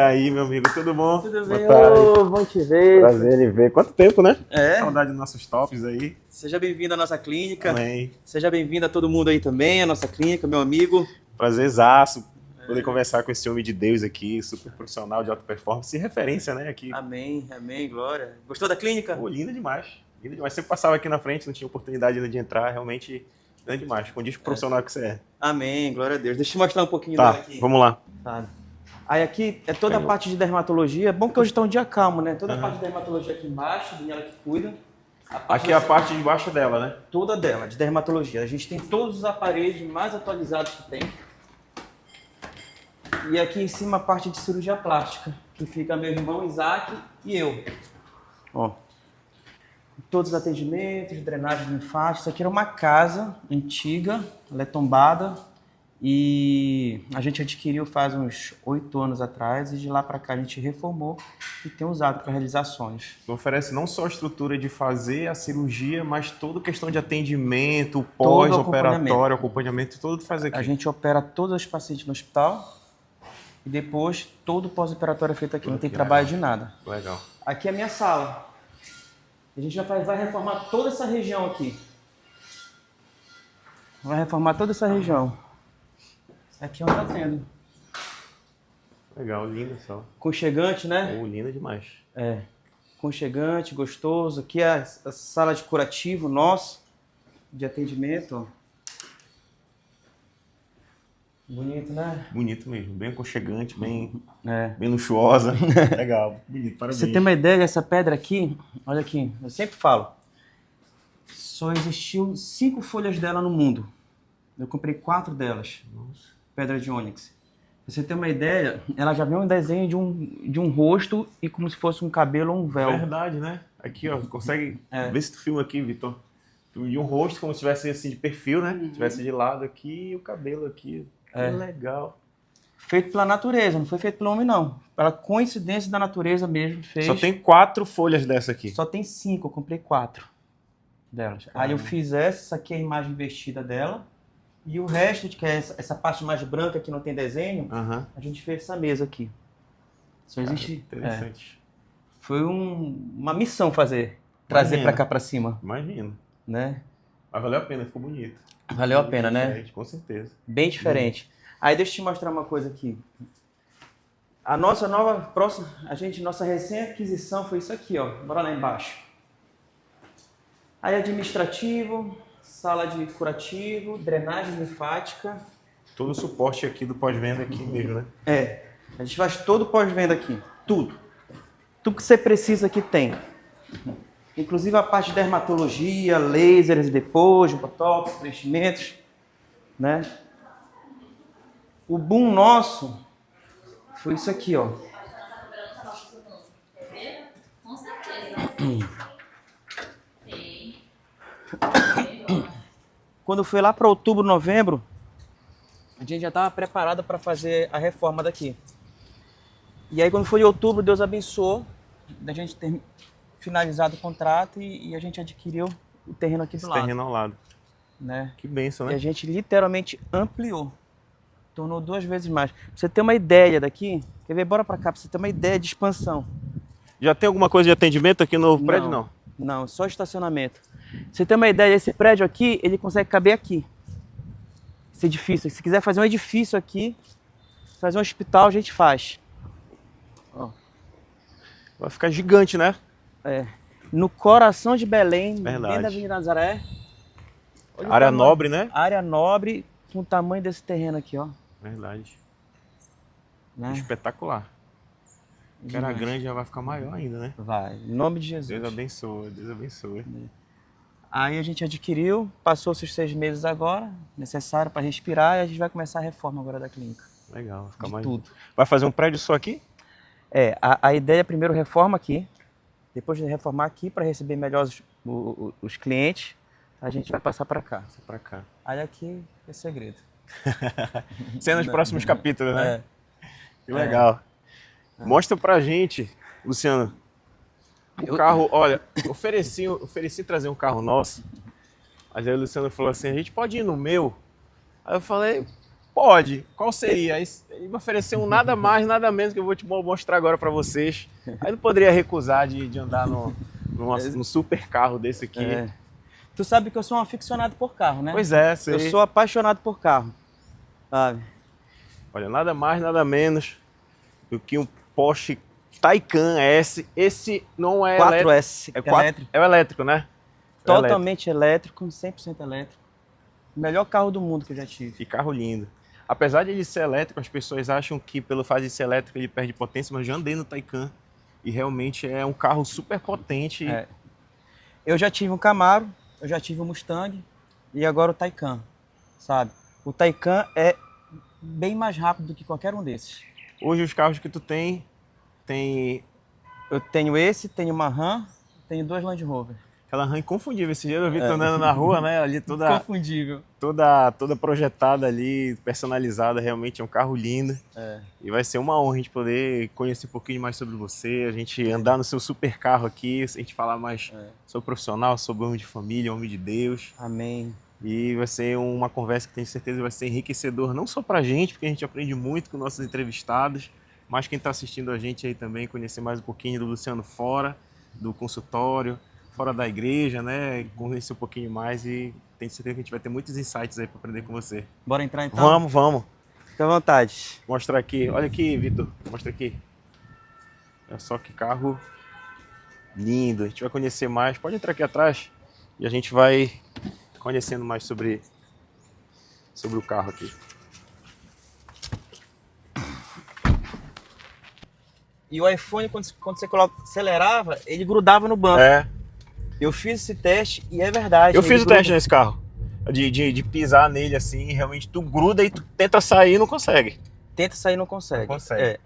E aí, meu amigo, tudo bom? Tudo bem? Boa tarde. Bom te ver. Prazer em ver. Quanto tempo, né? É. Saudade dos nossos tops aí. Seja bem-vindo à nossa clínica. Amém. Seja bem-vindo a todo mundo aí também, à nossa clínica, meu amigo. Prazerzaço poder conversar com esse homem de Deus aqui, super profissional de alta performance e referência, né? Aqui. Amém, amém, glória. Gostou da clínica? Pô, linda demais. Linda demais. Sempre passava aqui na frente, não tinha oportunidade ainda de entrar. Realmente, linda demais. Condiz pro profissional que você é. Amém, glória a Deus. Deixa eu te mostrar um pouquinho Tá, dela aqui. vamos lá. Tá. Aí aqui é toda a parte de dermatologia. É bom que hoje está um dia calmo, né? Toda a parte de dermatologia aqui embaixo, Daniela que cuida. Aqui é a parte de baixo dela, né? Toda dela, de dermatologia. A gente tem todos os aparelhos mais atualizados que tem. E aqui em cima a parte de cirurgia plástica, que fica meu irmão Isaac e eu. Ó. Todos os atendimentos, drenagem linfática. Isso aqui era uma casa antiga, ela é tombada. E a gente adquiriu faz uns 8 anos atrás e de lá para cá a gente reformou e tem usado para realizar sonhos. Oferece não só a estrutura de fazer a cirurgia, mas toda a questão de atendimento, Todo pós-operatório, acompanhamento, tudo faz aqui. A gente opera todos os pacientes no hospital e depois todo o pós-operatório é feito aqui, não tem trabalho de nada. Legal. Aqui é a minha sala. A gente vai reformar toda essa região aqui. Vai reformar toda essa região. Aqui é onde tá tendo. Legal, linda só. Conchegante, né? Oh, linda demais. É. Conchegante, gostoso. Aqui é a sala de curativo nosso, de atendimento. Ó. Bonito, né? Bonito mesmo, bem aconchegante, bem É. luxuosa. Legal, bonito, parabéns. Você tem uma ideia dessa pedra aqui? Olha aqui, eu sempre falo. Só existiu 5 folhas dela no mundo. Eu comprei 4 delas. Nossa. Pedra de ônix. Pra você ter uma ideia, ela já vem um desenho de um rosto e como se fosse um cabelo ou um véu. Verdade, né? Aqui, ó, consegue ver se tu filma aqui, Vitor. Filme de um rosto, como se tivesse assim de perfil, né? Tivesse de lado aqui e o cabelo aqui. Que legal. Feito pela natureza, não foi feito pelo homem, não. Pela coincidência da natureza mesmo fez. Só tem 4 folhas dessa aqui. Só tem 5, eu comprei 4 delas. Aí eu fiz essa aqui é a imagem vestida dela. E o resto, que é essa parte mais branca que não tem desenho, a gente fez essa mesa aqui. Só existe. Interessante. Foi uma missão fazer, trazer pra cá pra cima. Imagino. Né? Mas valeu a pena, ficou bonito. Valeu a pena, né? Com certeza. Bem diferente. Aí deixa eu te mostrar uma coisa aqui. A nossa nova próxima, nossa recém-aquisição foi isso aqui, ó. Bora lá embaixo. Aí administrativo, sala de curativo, drenagem linfática. Todo o suporte aqui do pós-venda aqui mesmo, né? É. A gente faz todo o pós-venda aqui. Tudo. Tudo que você precisa aqui tem. Inclusive a parte de dermatologia, lasers depois, botox, preenchimentos, né? O boom nosso foi isso aqui, ó. Com certeza. Quando foi lá para outubro, novembro, a gente já estava preparado para fazer a reforma daqui. E aí quando foi em outubro, Deus abençoou da gente ter finalizado o contrato e a gente adquiriu o terreno aqui do lado. Terreno ao lado. Né? Que bênção, né? E a gente literalmente ampliou. Tornou 2 vezes mais. Pra você ter uma ideia daqui, quer ver? Bora pra cá, pra você ter uma ideia de expansão. Já tem alguma coisa de atendimento aqui no novo prédio, não? Não, só estacionamento. Pra você ter uma ideia, esse prédio aqui, ele consegue caber aqui. Esse edifício. Se quiser fazer um edifício aqui, fazer um hospital, a gente faz. Ó. Vai ficar gigante, né? É. No coração de Belém, Verdade. dentro da Avenida Nazaré. Olha Área nobre, né? Área nobre, com o tamanho desse terreno aqui, ó. Verdade. Né? Espetacular. Que era grande, já vai ficar maior ainda, né? Vai, em nome de Jesus. Deus abençoe, Deus abençoe. Aí a gente adquiriu, passou-se os 6 meses agora, necessário para respirar, e a gente vai começar a reforma agora da clínica. Legal, vai ficar De mais. tudo. Vai fazer um prédio só aqui? É, a ideia é primeiro reforma aqui, depois de reformar aqui para receber melhor os clientes, a gente vai passar para cá. Pra cá. Aí aqui é segredo. Cenas nos próximos capítulos, né? É. Que legal. Mostra pra gente, Luciano. O carro, olha, ofereci trazer um carro nosso. Mas aí o Luciano falou assim, a gente pode ir no meu? Aí eu falei, Pode. Qual seria? Ele me ofereceu um nada mais, nada menos que eu vou te mostrar agora para vocês. Aí não poderia recusar de andar num super carro desse aqui. Tu sabe que eu sou um aficionado por carro, né? Pois é, sei. Eu sou apaixonado por carro, sabe? Olha, nada mais, nada menos do que um Porsche Taycan S. Esse não é 4S, elétrico. É o elétrico, né? Totalmente elétrico, 100% elétrico. O melhor carro do mundo que eu já tive. Que carro lindo. Apesar de ele ser elétrico, as pessoas acham que pelo fato de ser elétrico ele perde potência, mas eu já andei no Taycan e realmente é um carro super potente. Eu já tive um Camaro, eu já tive um Mustang e agora o Taycan, sabe? O Taycan é bem mais rápido do que qualquer um desses. Hoje os carros que tu tem... Eu tenho esse, tenho uma Ram, tenho 2 Land Rover. Aquela Ram inconfundível. Esse dia eu vi tu andando na rua, né? Ali toda... Inconfundível. Toda projetada ali, personalizada. Realmente é um carro lindo. E vai ser uma honra a gente poder conhecer um pouquinho mais sobre você, a gente andar no seu super carro aqui, a gente falar mais sobre profissional, sobre homem de família, homem de Deus. Amém. E vai ser uma conversa que tenho certeza vai ser enriquecedor, não só pra gente, porque a gente aprende muito com nossos entrevistados, mas quem está assistindo a gente aí também, conhecer mais um pouquinho do Luciano fora do consultório, fora da igreja, né? Conhecer um pouquinho mais e tenho certeza que a gente vai ter muitos insights aí para aprender com você. Bora entrar então? Vamos. Fica à vontade. Mostrar aqui. Olha aqui, Vitor. Mostra aqui. Olha só que carro lindo. A gente vai conhecer mais. Pode entrar aqui atrás e a gente vai conhecendo mais sobre o carro aqui. E o iPhone, quando você acelerava, ele grudava no banco. Eu fiz esse teste e é verdade. Eu fiz o teste nesse carro. De pisar nele assim, e realmente tu gruda e tu tenta sair e não consegue. Tenta sair e não consegue. Não consegue.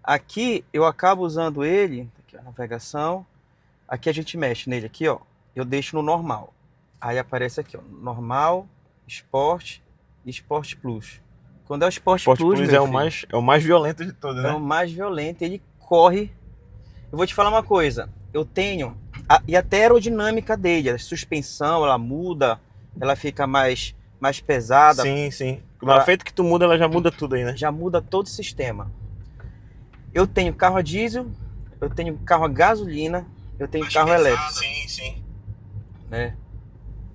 Aqui eu acabo usando ele, aqui a navegação. Aqui a gente mexe nele aqui, ó. Eu deixo no normal. Aí aparece aqui, ó, normal, Sport e Sport Plus. Quando é o Sport Plus é o mais violento de todos, né? É o mais violento, ele corre. Eu vou te falar uma coisa, eu tenho, e até a aerodinâmica dele, a suspensão, ela muda, ela fica mais pesada. Sim. No efeito que tu muda, ela já muda tudo aí, né? Já muda todo o sistema. Eu tenho carro a diesel, eu tenho carro a gasolina, eu tenho carro elétrico. Sim. Né?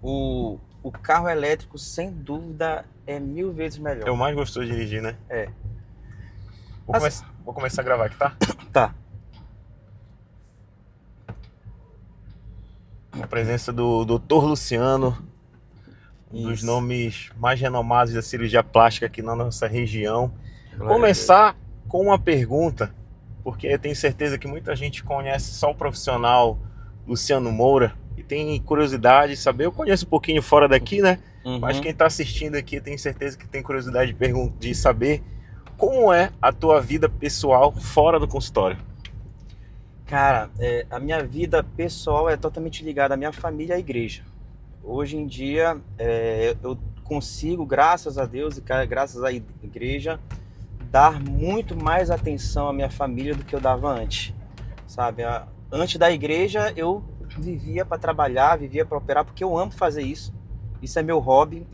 O carro elétrico, sem dúvida, é 1000 vezes melhor. É o mais gostoso de dirigir, né? Vou começar a gravar aqui, tá? Tá. A presença do Dr. Luciano, um dos nomes mais renomados da cirurgia plástica aqui na nossa região. Começar com uma pergunta, porque eu tenho certeza que muita gente conhece só o profissional Luciano Moura e tem curiosidade de saber. Eu conheço um pouquinho fora daqui, né? Mas quem está assistindo aqui tem certeza que tem curiosidade de saber como é a tua vida pessoal fora do consultório. Cara, a minha vida pessoal é totalmente ligada à minha família e à igreja. Hoje em dia, eu consigo, graças a Deus e graças à igreja, dar muito mais atenção à minha família do que eu dava antes, sabe? Antes da igreja, eu vivia para trabalhar, vivia para operar, porque eu amo fazer isso. Isso é meu hobby,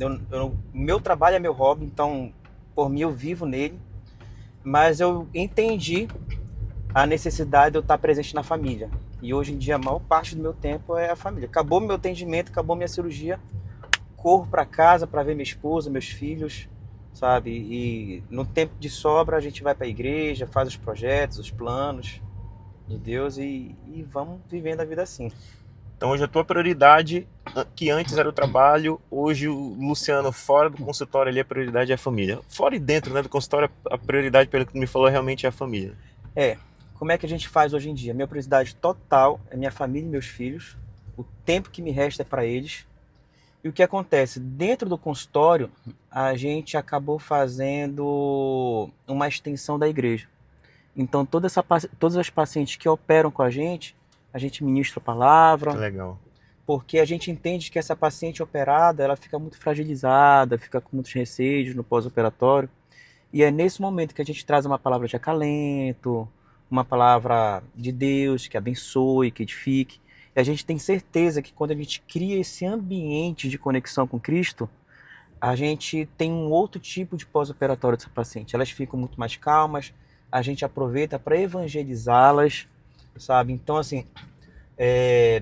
meu trabalho é meu hobby, então por mim eu vivo nele. Mas eu entendi a necessidade de eu estar presente na família. E hoje em dia a maior parte do meu tempo é a família. Acabou meu atendimento, acabou minha cirurgia, corro para casa para ver minha esposa, meus filhos, sabe? E no tempo de sobra a gente vai para a igreja, faz os projetos, os planos de Deus e vamos vivendo a vida assim. Então hoje a tua prioridade, que antes era o trabalho, hoje o Luciano fora do consultório ali, a prioridade é a família. Fora e dentro, né, do consultório, a prioridade, pelo que tu me falou, realmente é a família. Como é que a gente faz hoje em dia? Minha prioridade total é minha família e meus filhos. O tempo que me resta é para eles. E o que acontece? Dentro do consultório, a gente acabou fazendo uma extensão da igreja. Então todas as pacientes que operam com a gente ministra a palavra. Legal. Porque a gente entende que essa paciente operada, ela fica muito fragilizada, fica com muitos receios no pós-operatório. E é nesse momento que a gente traz uma palavra de acalento, uma palavra de Deus que abençoe, que edifique. E a gente tem certeza que quando a gente cria esse ambiente de conexão com Cristo, a gente tem um outro tipo de pós-operatório dessa paciente. Elas ficam muito mais calmas, a gente aproveita para evangelizá-las, sabe? Então, assim,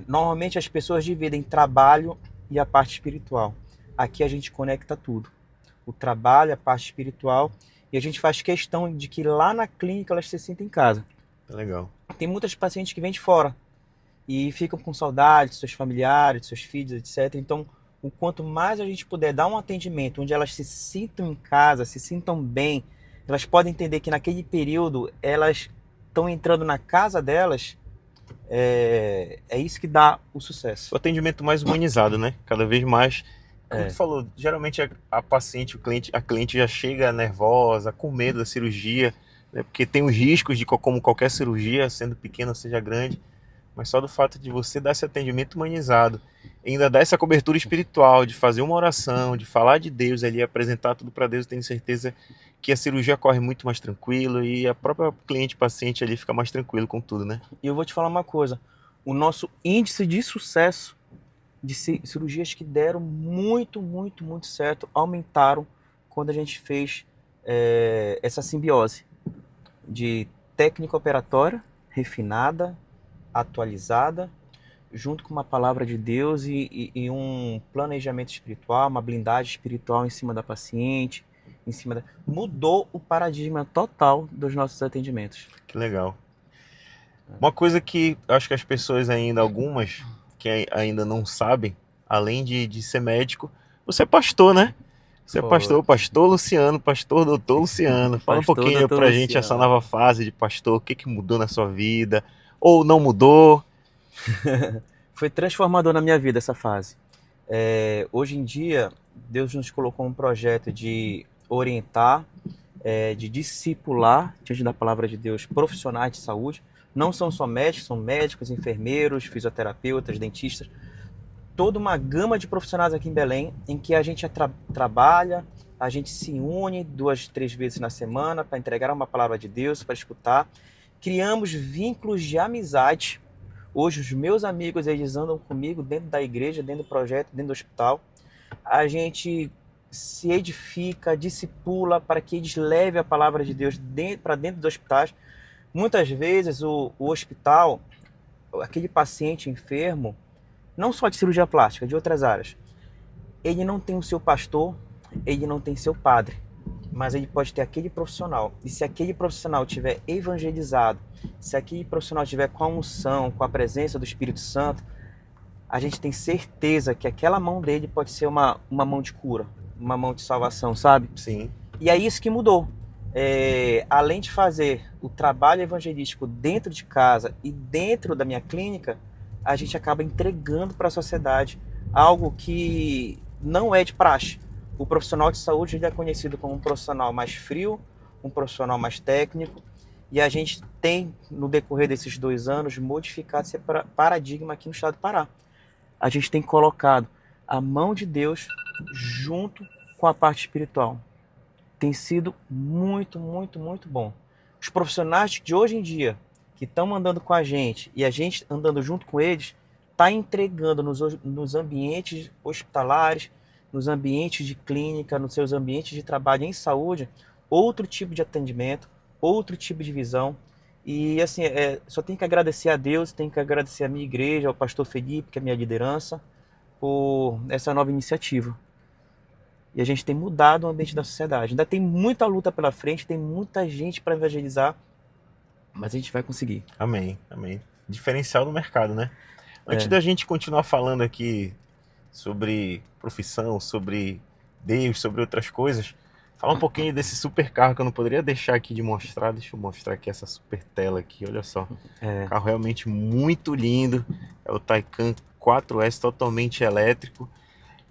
normalmente as pessoas dividem trabalho e a parte espiritual. Aqui a gente conecta tudo. O trabalho, a parte espiritual, e a gente faz questão de que lá na clínica elas se sintam em casa. Legal. Tem muitas pacientes que vêm de fora e ficam com saudade de seus familiares, de seus filhos, etc. Então, o quanto mais a gente puder dar um atendimento onde elas se sintam em casa, se sintam bem, elas podem entender que naquele período elas estão entrando na casa delas, é isso que dá o sucesso. O atendimento mais humanizado, né? Cada vez mais. Como tu falou, geralmente a paciente, a cliente já chega nervosa, com medo da cirurgia, né? Porque tem os riscos de como qualquer cirurgia, sendo pequena ou seja grande. Mas só do fato de você dar esse atendimento humanizado, ainda dar essa cobertura espiritual, de fazer uma oração, de falar de Deus ali, apresentar tudo para Deus, eu tenho certeza que a cirurgia corre muito mais tranquilo e a própria cliente, paciente ali fica mais tranquilo com tudo, né? E eu vou te falar uma coisa, o nosso índice de sucesso de cirurgias que deram muito, muito, muito certo, aumentaram quando a gente fez essa simbiose de técnica operatória refinada, atualizada, junto com uma palavra de Deus e um planejamento espiritual, uma blindagem espiritual em cima da paciente, mudou o paradigma total dos nossos atendimentos. Que legal. Uma coisa que acho que as pessoas ainda, algumas que ainda não sabem, além de ser médico, você é pastor, né? Você é pastor Luciano, pastor doutor Luciano. Fala um pouquinho pra gente essa nova fase de pastor, o que mudou na sua vida, ou não mudou? Foi transformador na minha vida essa fase. Hoje em dia, Deus nos colocou um projeto de orientar, de discipular, diante da palavra de Deus, profissionais de saúde. Não são só médicos, são médicos, enfermeiros, fisioterapeutas, dentistas. Toda uma gama de profissionais aqui em Belém, em que a gente trabalha, a gente se une 2, 3 vezes na semana para entregar uma palavra de Deus, para escutar. Criamos vínculos de amizade. Hoje os meus amigos, eles andam comigo dentro da igreja, dentro do projeto, dentro do hospital. A gente se edifica, discipula para que eles levem a palavra de Deus para dentro dos hospitais. Muitas vezes o hospital, aquele paciente enfermo, não só de cirurgia plástica, de outras áreas, ele não tem o seu pastor, ele não tem seu padre, mas ele pode ter aquele profissional. E se aquele profissional tiver evangelizado, se aquele profissional tiver com a unção, com a presença do Espírito Santo, a gente tem certeza que aquela mão dele pode ser uma mão de cura, uma mão de salvação, sabe? Sim. E é isso que mudou. Além de fazer o trabalho evangelístico dentro de casa e dentro da minha clínica, a gente acaba entregando para a sociedade algo que não é de praxe. O profissional de saúde ele é conhecido como um profissional mais frio, um profissional mais técnico, e a gente tem, no decorrer desses 2 anos, modificado esse paradigma aqui no estado do Pará. A gente tem colocado a mão de Deus junto com a parte espiritual. Tem sido muito, muito, muito bom. Os profissionais de hoje em dia, que estão andando com a gente e a gente andando junto com eles, está entregando nos ambientes hospitalares, nos ambientes de clínica, nos seus ambientes de trabalho em saúde, outro tipo de atendimento, outro tipo de visão. E assim, só tenho que agradecer a Deus, tenho que agradecer a minha igreja, ao pastor Felipe, que é a minha liderança, por essa nova iniciativa. E a gente tem mudado o ambiente da sociedade. Ainda tem muita luta pela frente, tem muita gente para evangelizar, mas a gente vai conseguir. Amém, amém. Diferencial do mercado, né? Antes da gente continuar falando aqui sobre profissão, sobre Deus, sobre outras coisas, falar um pouquinho desse super carro que eu não poderia deixar aqui de mostrar. Deixa eu mostrar aqui essa super tela aqui, olha só. Carro realmente muito lindo. É o Taycan 4S totalmente elétrico.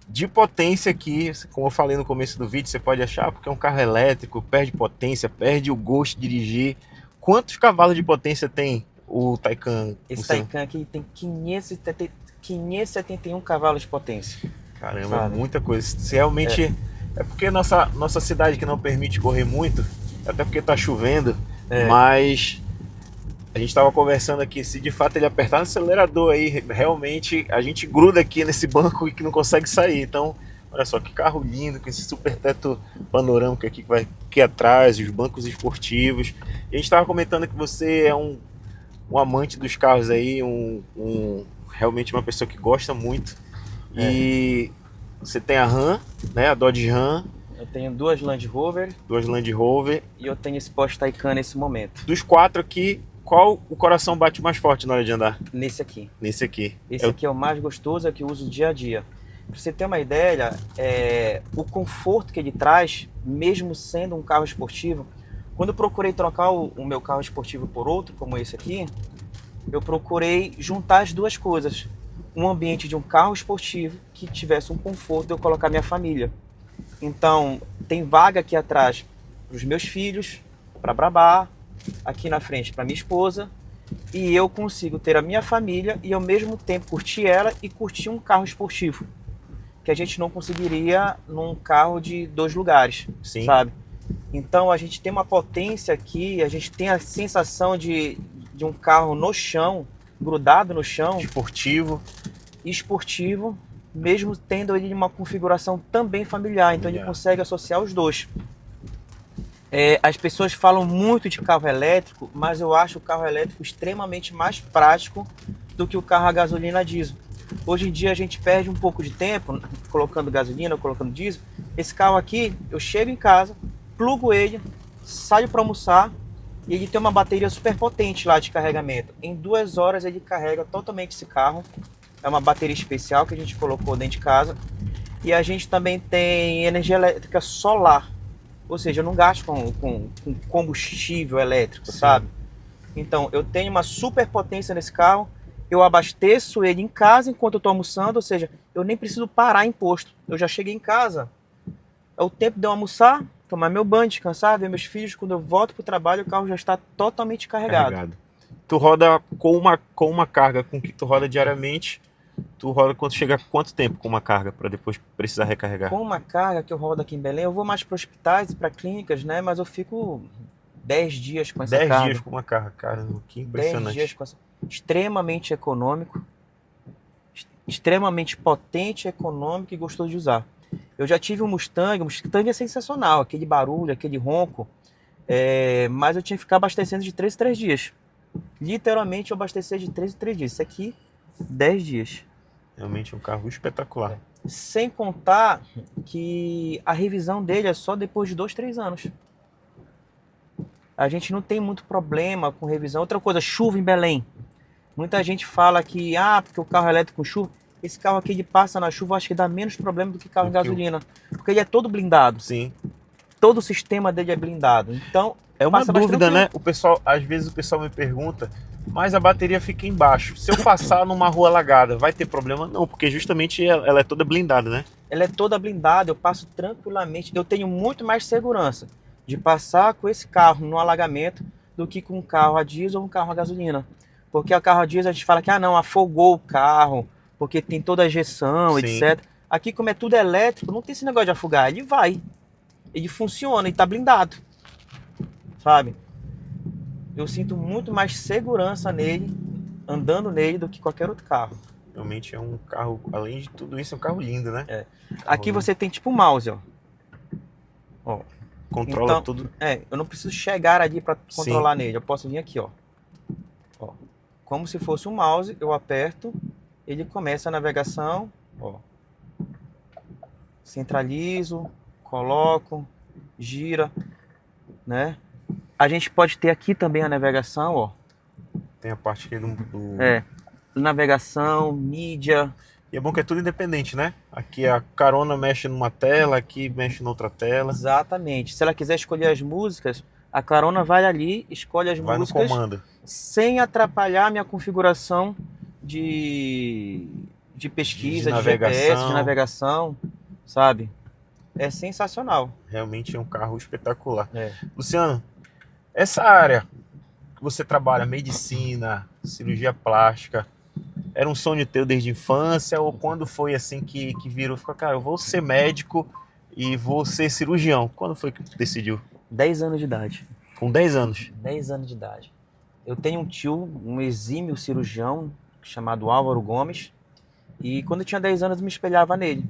De potência aqui, como eu falei no começo do vídeo, você pode achar porque é um carro elétrico, perde potência, perde o gosto de dirigir. Quantos cavalos de potência tem o Taycan? Esse Taycan aqui tem 571 cavalos de potência. Caramba, sabe? É muita coisa. Se realmente... É porque nossa cidade que não permite correr muito, até porque tá chovendo, mas a gente tava conversando aqui, se de fato ele apertar no acelerador aí, realmente a gente gruda aqui nesse banco e que não consegue sair. Então, Olha só que carro lindo, com esse super teto panorâmico aqui que vai aqui atrás, os bancos esportivos. E a gente estava comentando que você é um amante dos carros aí, realmente uma pessoa que gosta muito. E você tem a Ram, né? A Dodge Ram. Eu tenho duas Land Rover. Duas Land Rover. E eu tenho esse Porsche Taycan nesse momento. Dos 4 aqui, qual o coração bate mais forte na hora de andar? Nesse aqui. Nesse aqui. Esse aqui é o mais gostoso, é o que eu uso dia a dia. Pra você ter uma ideia, o conforto que ele traz, mesmo sendo um carro esportivo, quando eu procurei trocar o meu carro esportivo por outro, como esse aqui, eu procurei juntar as duas coisas. Um ambiente de um carro esportivo que tivesse um conforto de eu colocar minha família. Então, tem vaga aqui atrás para os meus filhos, para Brabá, aqui na frente para minha esposa, e eu consigo ter a minha família e ao mesmo tempo curtir ela e curtir um carro esportivo, que a gente não conseguiria num carro de 2 lugares, Sim. sabe? Então a gente tem uma potência aqui, a gente tem a sensação de um carro no chão, grudado no chão. Esportivo, mesmo tendo ele uma configuração também familiar, então ele consegue associar os dois. As pessoas falam muito de carro elétrico, mas eu acho o carro elétrico extremamente mais prático do que o carro a gasolina a diesel. Hoje em dia a gente perde um pouco de tempo colocando gasolina, colocando diesel. Esse carro aqui, eu chego em casa, plugo ele, saio para almoçar e ele tem uma bateria super potente lá de carregamento. Em 2 horas ele carrega totalmente esse carro. É uma bateria especial que a gente colocou dentro de casa. E a gente também tem energia elétrica solar. Ou seja, eu não gasto com combustível elétrico, Sim. sabe? Então, eu tenho uma super potência nesse carro. Eu abasteço ele em casa enquanto eu estou almoçando. Ou seja, eu nem preciso parar em posto. Eu já cheguei em casa. É o tempo de eu almoçar, tomar meu banho, descansar, ver meus filhos. Quando eu volto para o trabalho, o carro já está totalmente carregado. Tu roda com uma carga com que tu roda diariamente. Tu roda quando chega quanto tempo com uma carga para depois precisar recarregar? Com uma carga que eu rodo aqui em Belém, eu vou mais para hospitais e para clínicas, né? Mas eu fico 10 dias com essa carga. 10 dias com uma carga, cara, que impressionante. 10 dias com essa... Extremamente econômico, extremamente potente, econômico e gostoso de usar. Eu já tive um Mustang é sensacional, aquele barulho, aquele ronco, mas eu tinha que ficar abastecendo de 3 em 3 dias. Literalmente eu abastecia de 3 em 3 dias. Isso aqui, 10 dias. Realmente é um carro espetacular. Sem contar que a revisão dele é só depois de 2, 3 anos. A gente não tem muito problema com revisão. Outra coisa, chuva em Belém. Muita gente fala que, porque o carro é elétrico com chuva. Esse carro aqui, ele passa na chuva, acho que dá menos problema do que carro de gasolina. Porque ele é todo blindado. Sim. Todo o sistema dele é blindado. Então, é uma dúvida, né? Às vezes o pessoal me pergunta, mas a bateria fica embaixo. Se eu passar numa rua alagada, vai ter problema? Não, porque justamente ela é toda blindada, né? Ela é toda blindada, eu passo tranquilamente. Eu tenho muito mais segurança de passar com esse carro no alagamento do que com um carro a diesel ou um carro a gasolina. Porque o carro a diesel a gente fala que não, afogou o carro, porque tem toda a ejeção, Sim. etc. Aqui, como é tudo elétrico, não tem esse negócio de afogar. Ele vai. Ele funciona e tá blindado. Sabe? Eu sinto muito mais segurança nele, andando nele, do que qualquer outro carro. Realmente é um carro, além de tudo isso, é um carro lindo, né? Aqui você tem tipo um mouse, ó. Controla então, tudo. Eu não preciso chegar ali para controlar nele. Eu posso vir aqui, ó. Como se fosse um mouse, eu aperto, ele começa a navegação, ó. Centralizo, coloco, gira, né? A gente pode ter aqui também a navegação, ó. Tem a parte aqui do... Navegação, mídia. E é bom que é tudo independente, né? Aqui a carona mexe numa tela, aqui mexe noutra tela. Exatamente. Se ela quiser escolher as músicas, a carona vai ali, escolhe as músicas. Vai no comando. Sem atrapalhar a minha configuração de pesquisa, de GPS, de navegação, sabe? É sensacional. Realmente é um carro espetacular. Luciano, essa área que você trabalha, medicina, cirurgia plástica, era um sonho teu desde a infância ou quando foi assim que virou? Ficou, cara, eu vou ser médico e vou ser cirurgião. Quando foi que tu decidiu? 10 anos de idade. Com 10 anos? 10 anos de idade. Eu tenho um tio, um exímio cirurgião, chamado Álvaro Gomes, e quando eu tinha 10 anos eu me espelhava nele.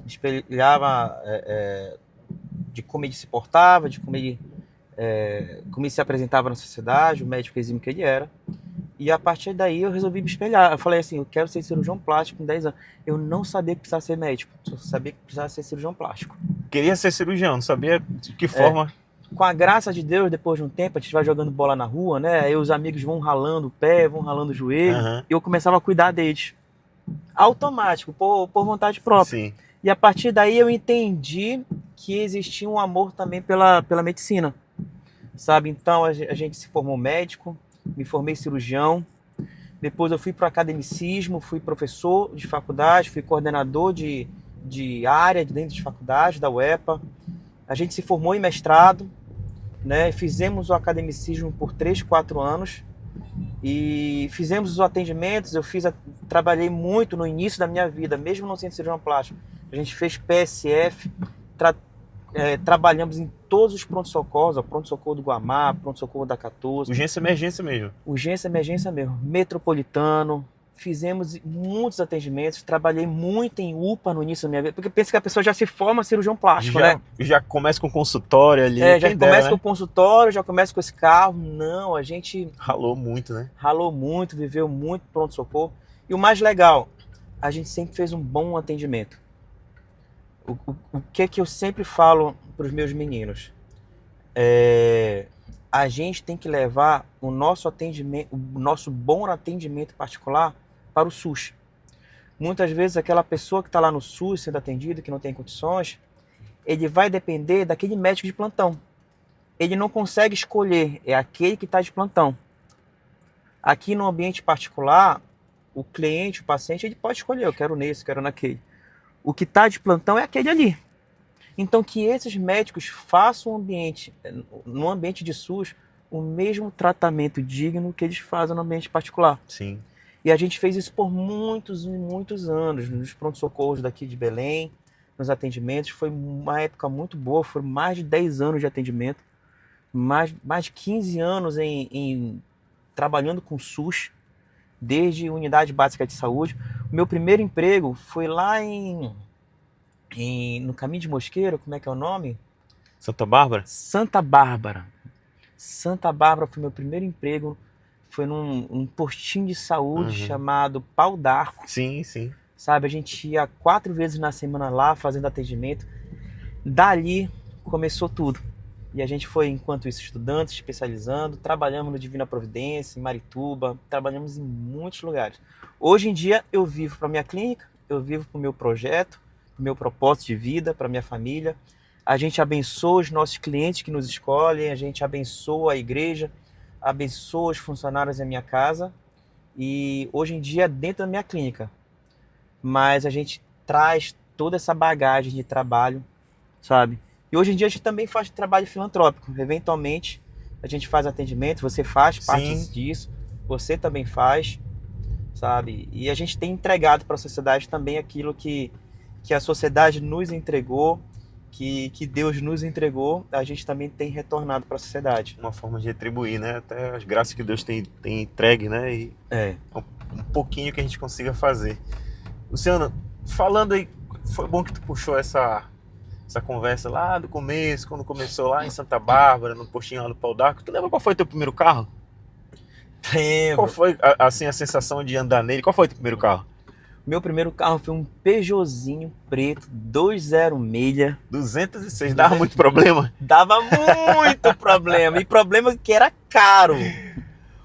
espelhava de como ele se portava, de como ele se apresentava na sociedade, o médico exímio que ele era. E a partir daí eu resolvi me espelhar. Eu falei assim, eu quero ser cirurgião plástico com 10 anos. Eu não sabia que precisava ser médico, só sabia que precisava ser cirurgião plástico. Queria ser cirurgião, não sabia de que forma. Com a graça de Deus, depois de um tempo, a gente vai jogando bola na rua, né? Aí os amigos vão ralando o pé, vão ralando o joelho. Uhum. E eu começava a cuidar deles. Automático, por vontade própria. Sim. E a partir daí eu entendi que existia um amor também pela medicina. Sabe? Então a gente se formou médico, me formei cirurgião. Depois eu fui para o academicismo, fui professor de faculdade, fui coordenador de área dentro de faculdade, da UEPA. A gente se formou em mestrado, né? Fizemos o academicismo por 3, 4 anos e fizemos os atendimentos. Trabalhei muito no início da minha vida, mesmo não sendo cirurgião plástico. A gente fez PSF, trabalhamos em todos os pronto-socorros, pronto-socorro do Guamá, pronto-socorro da 14. Urgência e emergência mesmo. Urgência e emergência mesmo. Metropolitano. Fizemos muitos atendimentos, trabalhei muito em UPA no início da minha vida, porque pensa que a pessoa já se forma cirurgião plástico, né? Já começa com consultório ali. Já começa com o consultório, já começa com esse carro. Não, a gente... Ralou muito, né? Ralou muito, viveu muito pronto-socorro. E o mais legal, a gente sempre fez um bom atendimento. O que eu sempre falo para os meus meninos? A gente tem que levar o nosso atendimento, o nosso bom atendimento particular para o SUS. Muitas vezes aquela pessoa que está lá no SUS sendo atendida, que não tem condições, ele vai depender daquele médico de plantão. Ele não consegue escolher, é aquele que está de plantão. Aqui no ambiente particular, o cliente, o paciente, ele pode escolher, eu quero nesse, eu quero naquele. O que está de plantão é aquele ali. Então que esses médicos façam no ambiente de SUS, o mesmo tratamento digno que eles fazem no ambiente particular. Sim. E a gente fez isso por muitos e muitos anos, nos pronto-socorros daqui de Belém, nos atendimentos. Foi uma época muito boa, foram mais de 10 anos de atendimento, mais de 15 anos trabalhando com SUS, desde Unidade Básica de Saúde. O meu primeiro emprego foi lá no Caminho de Mosqueiro, como é que é o nome? Santa Bárbara? Santa Bárbara. Santa Bárbara foi meu primeiro emprego. Foi num postinho de saúde chamado Pau d'Arco. Sim, sim. Sabe, a gente ia 4 vezes na semana lá fazendo atendimento. Dali começou tudo. E a gente foi, enquanto isso, estudando, especializando. Trabalhamos no Divina Providência, em Marituba. Trabalhamos em muitos lugares. Hoje em dia eu vivo para minha clínica, eu vivo para o meu projeto, para o meu propósito de vida, para minha família. A gente abençoa os nossos clientes que nos escolhem, a gente abençoa a igreja, abençoa os funcionários da minha casa e hoje em dia dentro da minha clínica. Mas a gente traz toda essa bagagem de trabalho, sabe? E hoje em dia a gente também faz trabalho filantrópico. Eventualmente a gente faz atendimento, você faz parte disso, você também faz, sabe? E a gente tem entregado para a sociedade também aquilo que a sociedade nos entregou, que Deus nos entregou, a gente também tem retornado para a sociedade. Uma forma de retribuir, né? Até as graças que Deus tem entregue, né? E um pouquinho que a gente consiga fazer. Luciano, falando aí, foi bom que tu puxou essa conversa lá do começo, quando começou lá em Santa Bárbara, no postinho lá do Pau d'Arco. Tu lembra qual foi teu primeiro carro? Lembro. Qual foi assim, a sensação de andar nele? Qual foi teu primeiro carro? Meu primeiro carro foi um Peugeotzinho preto, 206. 206, dava muito problema? Dava muito problema. E problema que era caro.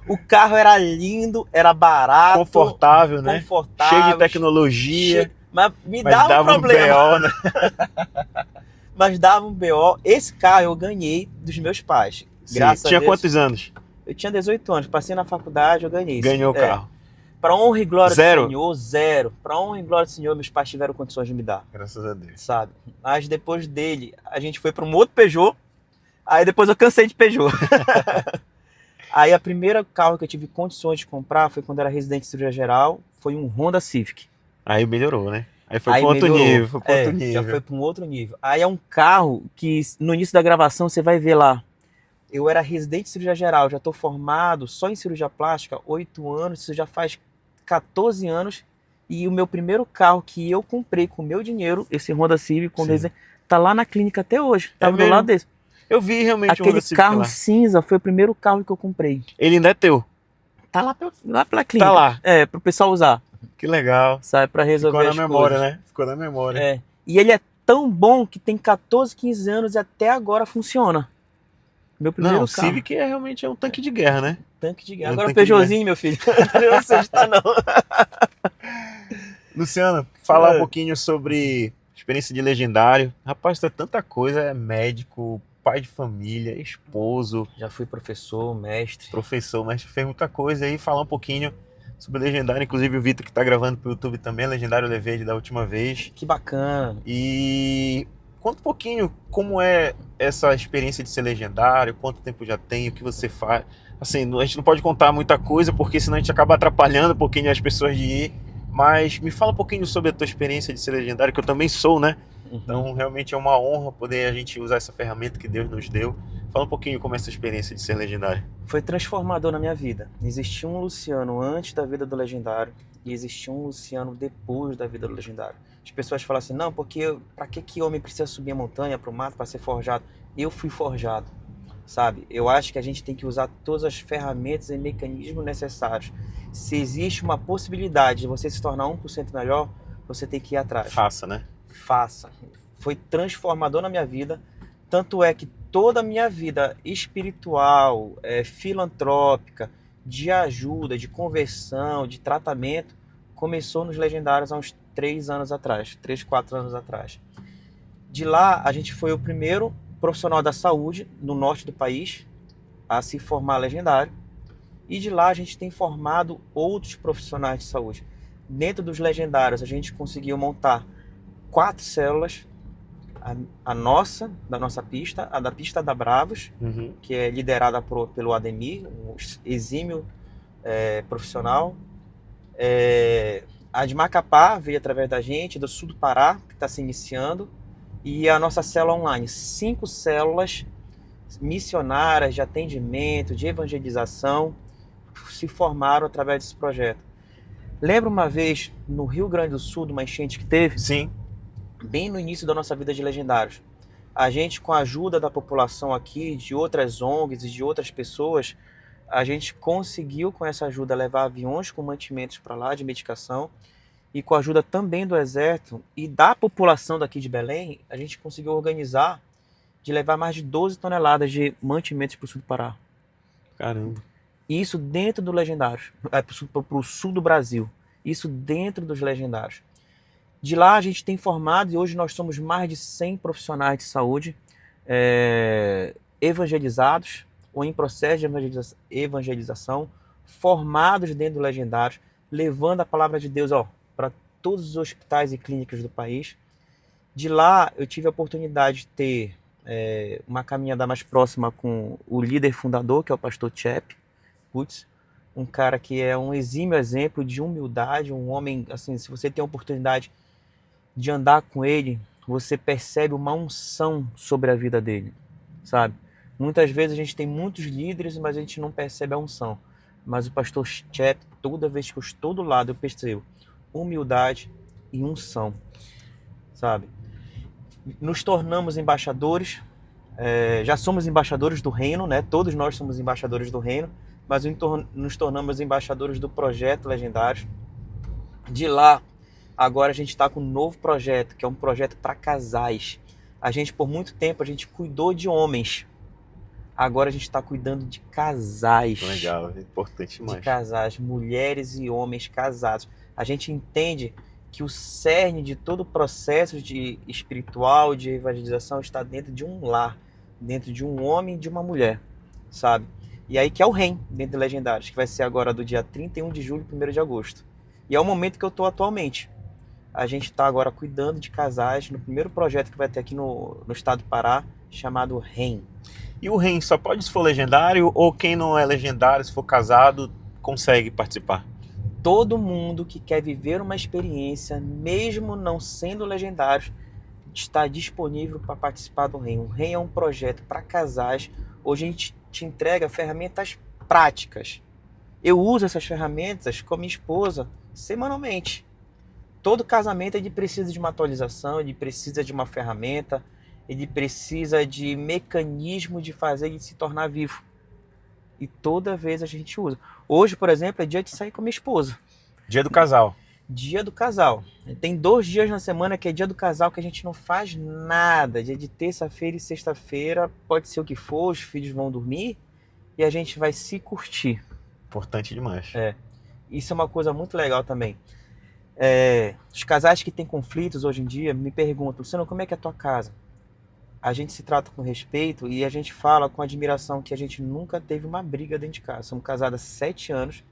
O carro era lindo, era barato. Confortável, né? Confortável. Cheio de tecnologia. Mas dava um problema. BO, né? Mas dava um BO. Esse carro eu ganhei dos meus pais. Sim. Tinha quantos anos? Eu tinha 18 anos. Passei na faculdade, eu ganhei. Ganhou o carro. Para honra e glória Zero? do Senhor, zero. Para honra e glória do Senhor, meus pais tiveram condições de me dar. Graças a Deus. Sabe? Mas depois dele, a gente foi para um outro Peugeot. Aí depois eu cansei de Peugeot. Aí a primeira carro que eu tive condições de comprar foi quando eu era residente de cirurgia geral. Foi um Honda Civic. Aí melhorou, né? Aí foi para outro nível. Foi para outro nível. Já foi para um outro nível. Aí é um carro que no início da gravação você vai ver lá. Eu era residente de cirurgia geral, já estou formado só em cirurgia plástica, 8 anos, isso já faz 14 anos E o meu primeiro carro que eu comprei com o meu dinheiro, esse Honda Civic com Sim. desenho, tá lá na clínica até hoje. Tava do mesmo? lado desse. Eu vi realmente o Aquele Honda Civic carro lá. cinza foi o primeiro carro que eu comprei. Ele ainda é teu. Tá lá pela clínica. Tá lá. É, pro pessoal usar. Que legal. Sabe, pra resolver Ficou na as memória, coisas. né? Ficou na memória. É. E ele é tão bom que tem 14, 15 anos e até agora funciona. Meu primeiro Não, o carro. Civic é realmente um tanque de guerra, né? Tanque de guerra. É um Agora o tanque de Peugeotzinho, meu filho. Não sei onde tá, não. Luciano, falar um É. pouquinho sobre experiência de legendário. Rapaz, tu é tanta coisa, é médico, pai de família, esposo, Já fui professor, mestre. professor, mas fez muita coisa aí. Falar um pouquinho sobre legendário. Inclusive o Vitor que tá gravando pro YouTube também, legendário eu levei ele da última vez. Que bacana. E conta um pouquinho como é essa experiência de ser legendário, quanto tempo já tem, o que você faz. Assim, a gente não pode contar muita coisa, porque senão a gente acaba atrapalhando um pouquinho as pessoas de ir. Mas me fala um pouquinho sobre a tua experiência de ser legendário, que eu também sou, né? Então realmente é uma honra poder a gente usar essa ferramenta que Deus nos deu. Fala um pouquinho como é essa experiência de ser legendário. Foi transformador na minha vida. Existia um Luciano antes da vida do legendário e existia um Luciano depois da vida do legendário. As pessoas falam assim, não, porque pra que homem precisa subir a montanha, pro mato, para ser forjado? Eu fui forjado, sabe? Eu acho que a gente tem que usar todas as ferramentas e mecanismos necessários. Se existe uma possibilidade de você se tornar 1% melhor, você tem que ir atrás. Faça, né? Faça. Foi transformador na minha vida. Tanto é que toda a minha vida espiritual, filantrópica, de ajuda, de conversão, de tratamento, começou nos Legendários há uns 3 anos atrás, 3, 4 anos atrás. De lá, a gente foi o primeiro profissional da saúde no norte do país a se formar legendário. E de lá a gente tem formado outros profissionais de saúde. Dentro dos Legendários, a gente conseguiu montar 4 células, a nossa, da nossa pista, a da pista da Bravos, que é liderada pelo Ademir, um exímio profissional. A de Macapá veio através da gente, do sul do Pará, que está se iniciando, e a nossa célula online. 5 células missionárias de atendimento, de evangelização, se formaram através desse projeto. Lembra uma vez, no Rio Grande do Sul, de uma enchente que teve? Sim. Bem no início da nossa vida de legendários. A gente, com a ajuda da população aqui, de outras ONGs e de outras pessoas, a gente conseguiu, com essa ajuda, levar aviões com mantimentos para lá, de medicação, e com a ajuda também do Exército e da população daqui de Belém, a gente conseguiu organizar de levar mais de 12 toneladas de mantimentos para o sul do Pará. Caramba. E isso dentro do Legendários, para o sul do Brasil. Isso dentro dos Legendários. De lá a gente tem formado, e hoje nós somos mais de 100 profissionais de saúde evangelizados, ou em processo de evangelização, formados dentro do Legendários, levando a palavra de Deus para todos os hospitais e clínicas do país. De lá eu tive a oportunidade de ter uma caminhada mais próxima com o líder fundador, que é o pastor Chep Putz, um cara que é um exímio exemplo de humildade, um homem, assim, se você tem a oportunidade de andar com ele, você percebe uma unção sobre a vida dele, sabe? Muitas vezes a gente tem muitos líderes, mas a gente não percebe a unção. Mas o pastor Chep, toda vez que eu estou do lado, eu percebo humildade e unção, sabe? Nos tornamos embaixadores, já somos embaixadores do reino, né? Todos nós somos embaixadores do reino, mas nos tornamos embaixadores do projeto Legendários. De lá, agora a gente está com um novo projeto, que é um projeto para casais. A gente, por muito tempo, a gente cuidou de homens. Agora a gente está cuidando de casais. Legal, é importante demais. De casais, mulheres e homens casados. A gente entende que o cerne de todo o processo espiritual, de evangelização, está dentro de um lar, dentro de um homem e de uma mulher, sabe? E aí que é o REM, dentro de Legendários, que vai ser agora do dia 31 de julho e 1º de agosto. E é o momento que eu estou atualmente. A gente está agora cuidando de casais no primeiro projeto que vai ter aqui no estado do Pará, chamado REM. E o REM só pode se for legendário, ou quem não é legendário, se for casado, consegue participar? Todo mundo que quer viver uma experiência, mesmo não sendo legendário, está disponível para participar do REM. O REM é um projeto para casais. Hoje a gente te entrega ferramentas práticas. Eu uso essas ferramentas com minha esposa semanalmente. todo casamento ele precisa de uma atualização, ele precisa de uma ferramenta, ele precisa de mecanismo de fazer ele se tornar vivo. E toda vez a gente usa. Hoje, por exemplo, é dia de sair com a minha esposa. Dia do casal. Dia do casal. Tem 2 dias na semana que é dia do casal que a gente não faz nada. Dia de terça-feira e sexta-feira, pode ser o que for, os filhos vão dormir e a gente vai se curtir. Importante demais. Isso é uma coisa muito legal também. Os casais que têm conflitos hoje em dia me perguntam, Luciano, como é que é a tua casa? A gente se trata com respeito e a gente fala com admiração que a gente nunca teve uma briga dentro de casa. Somos casados há 7 anos.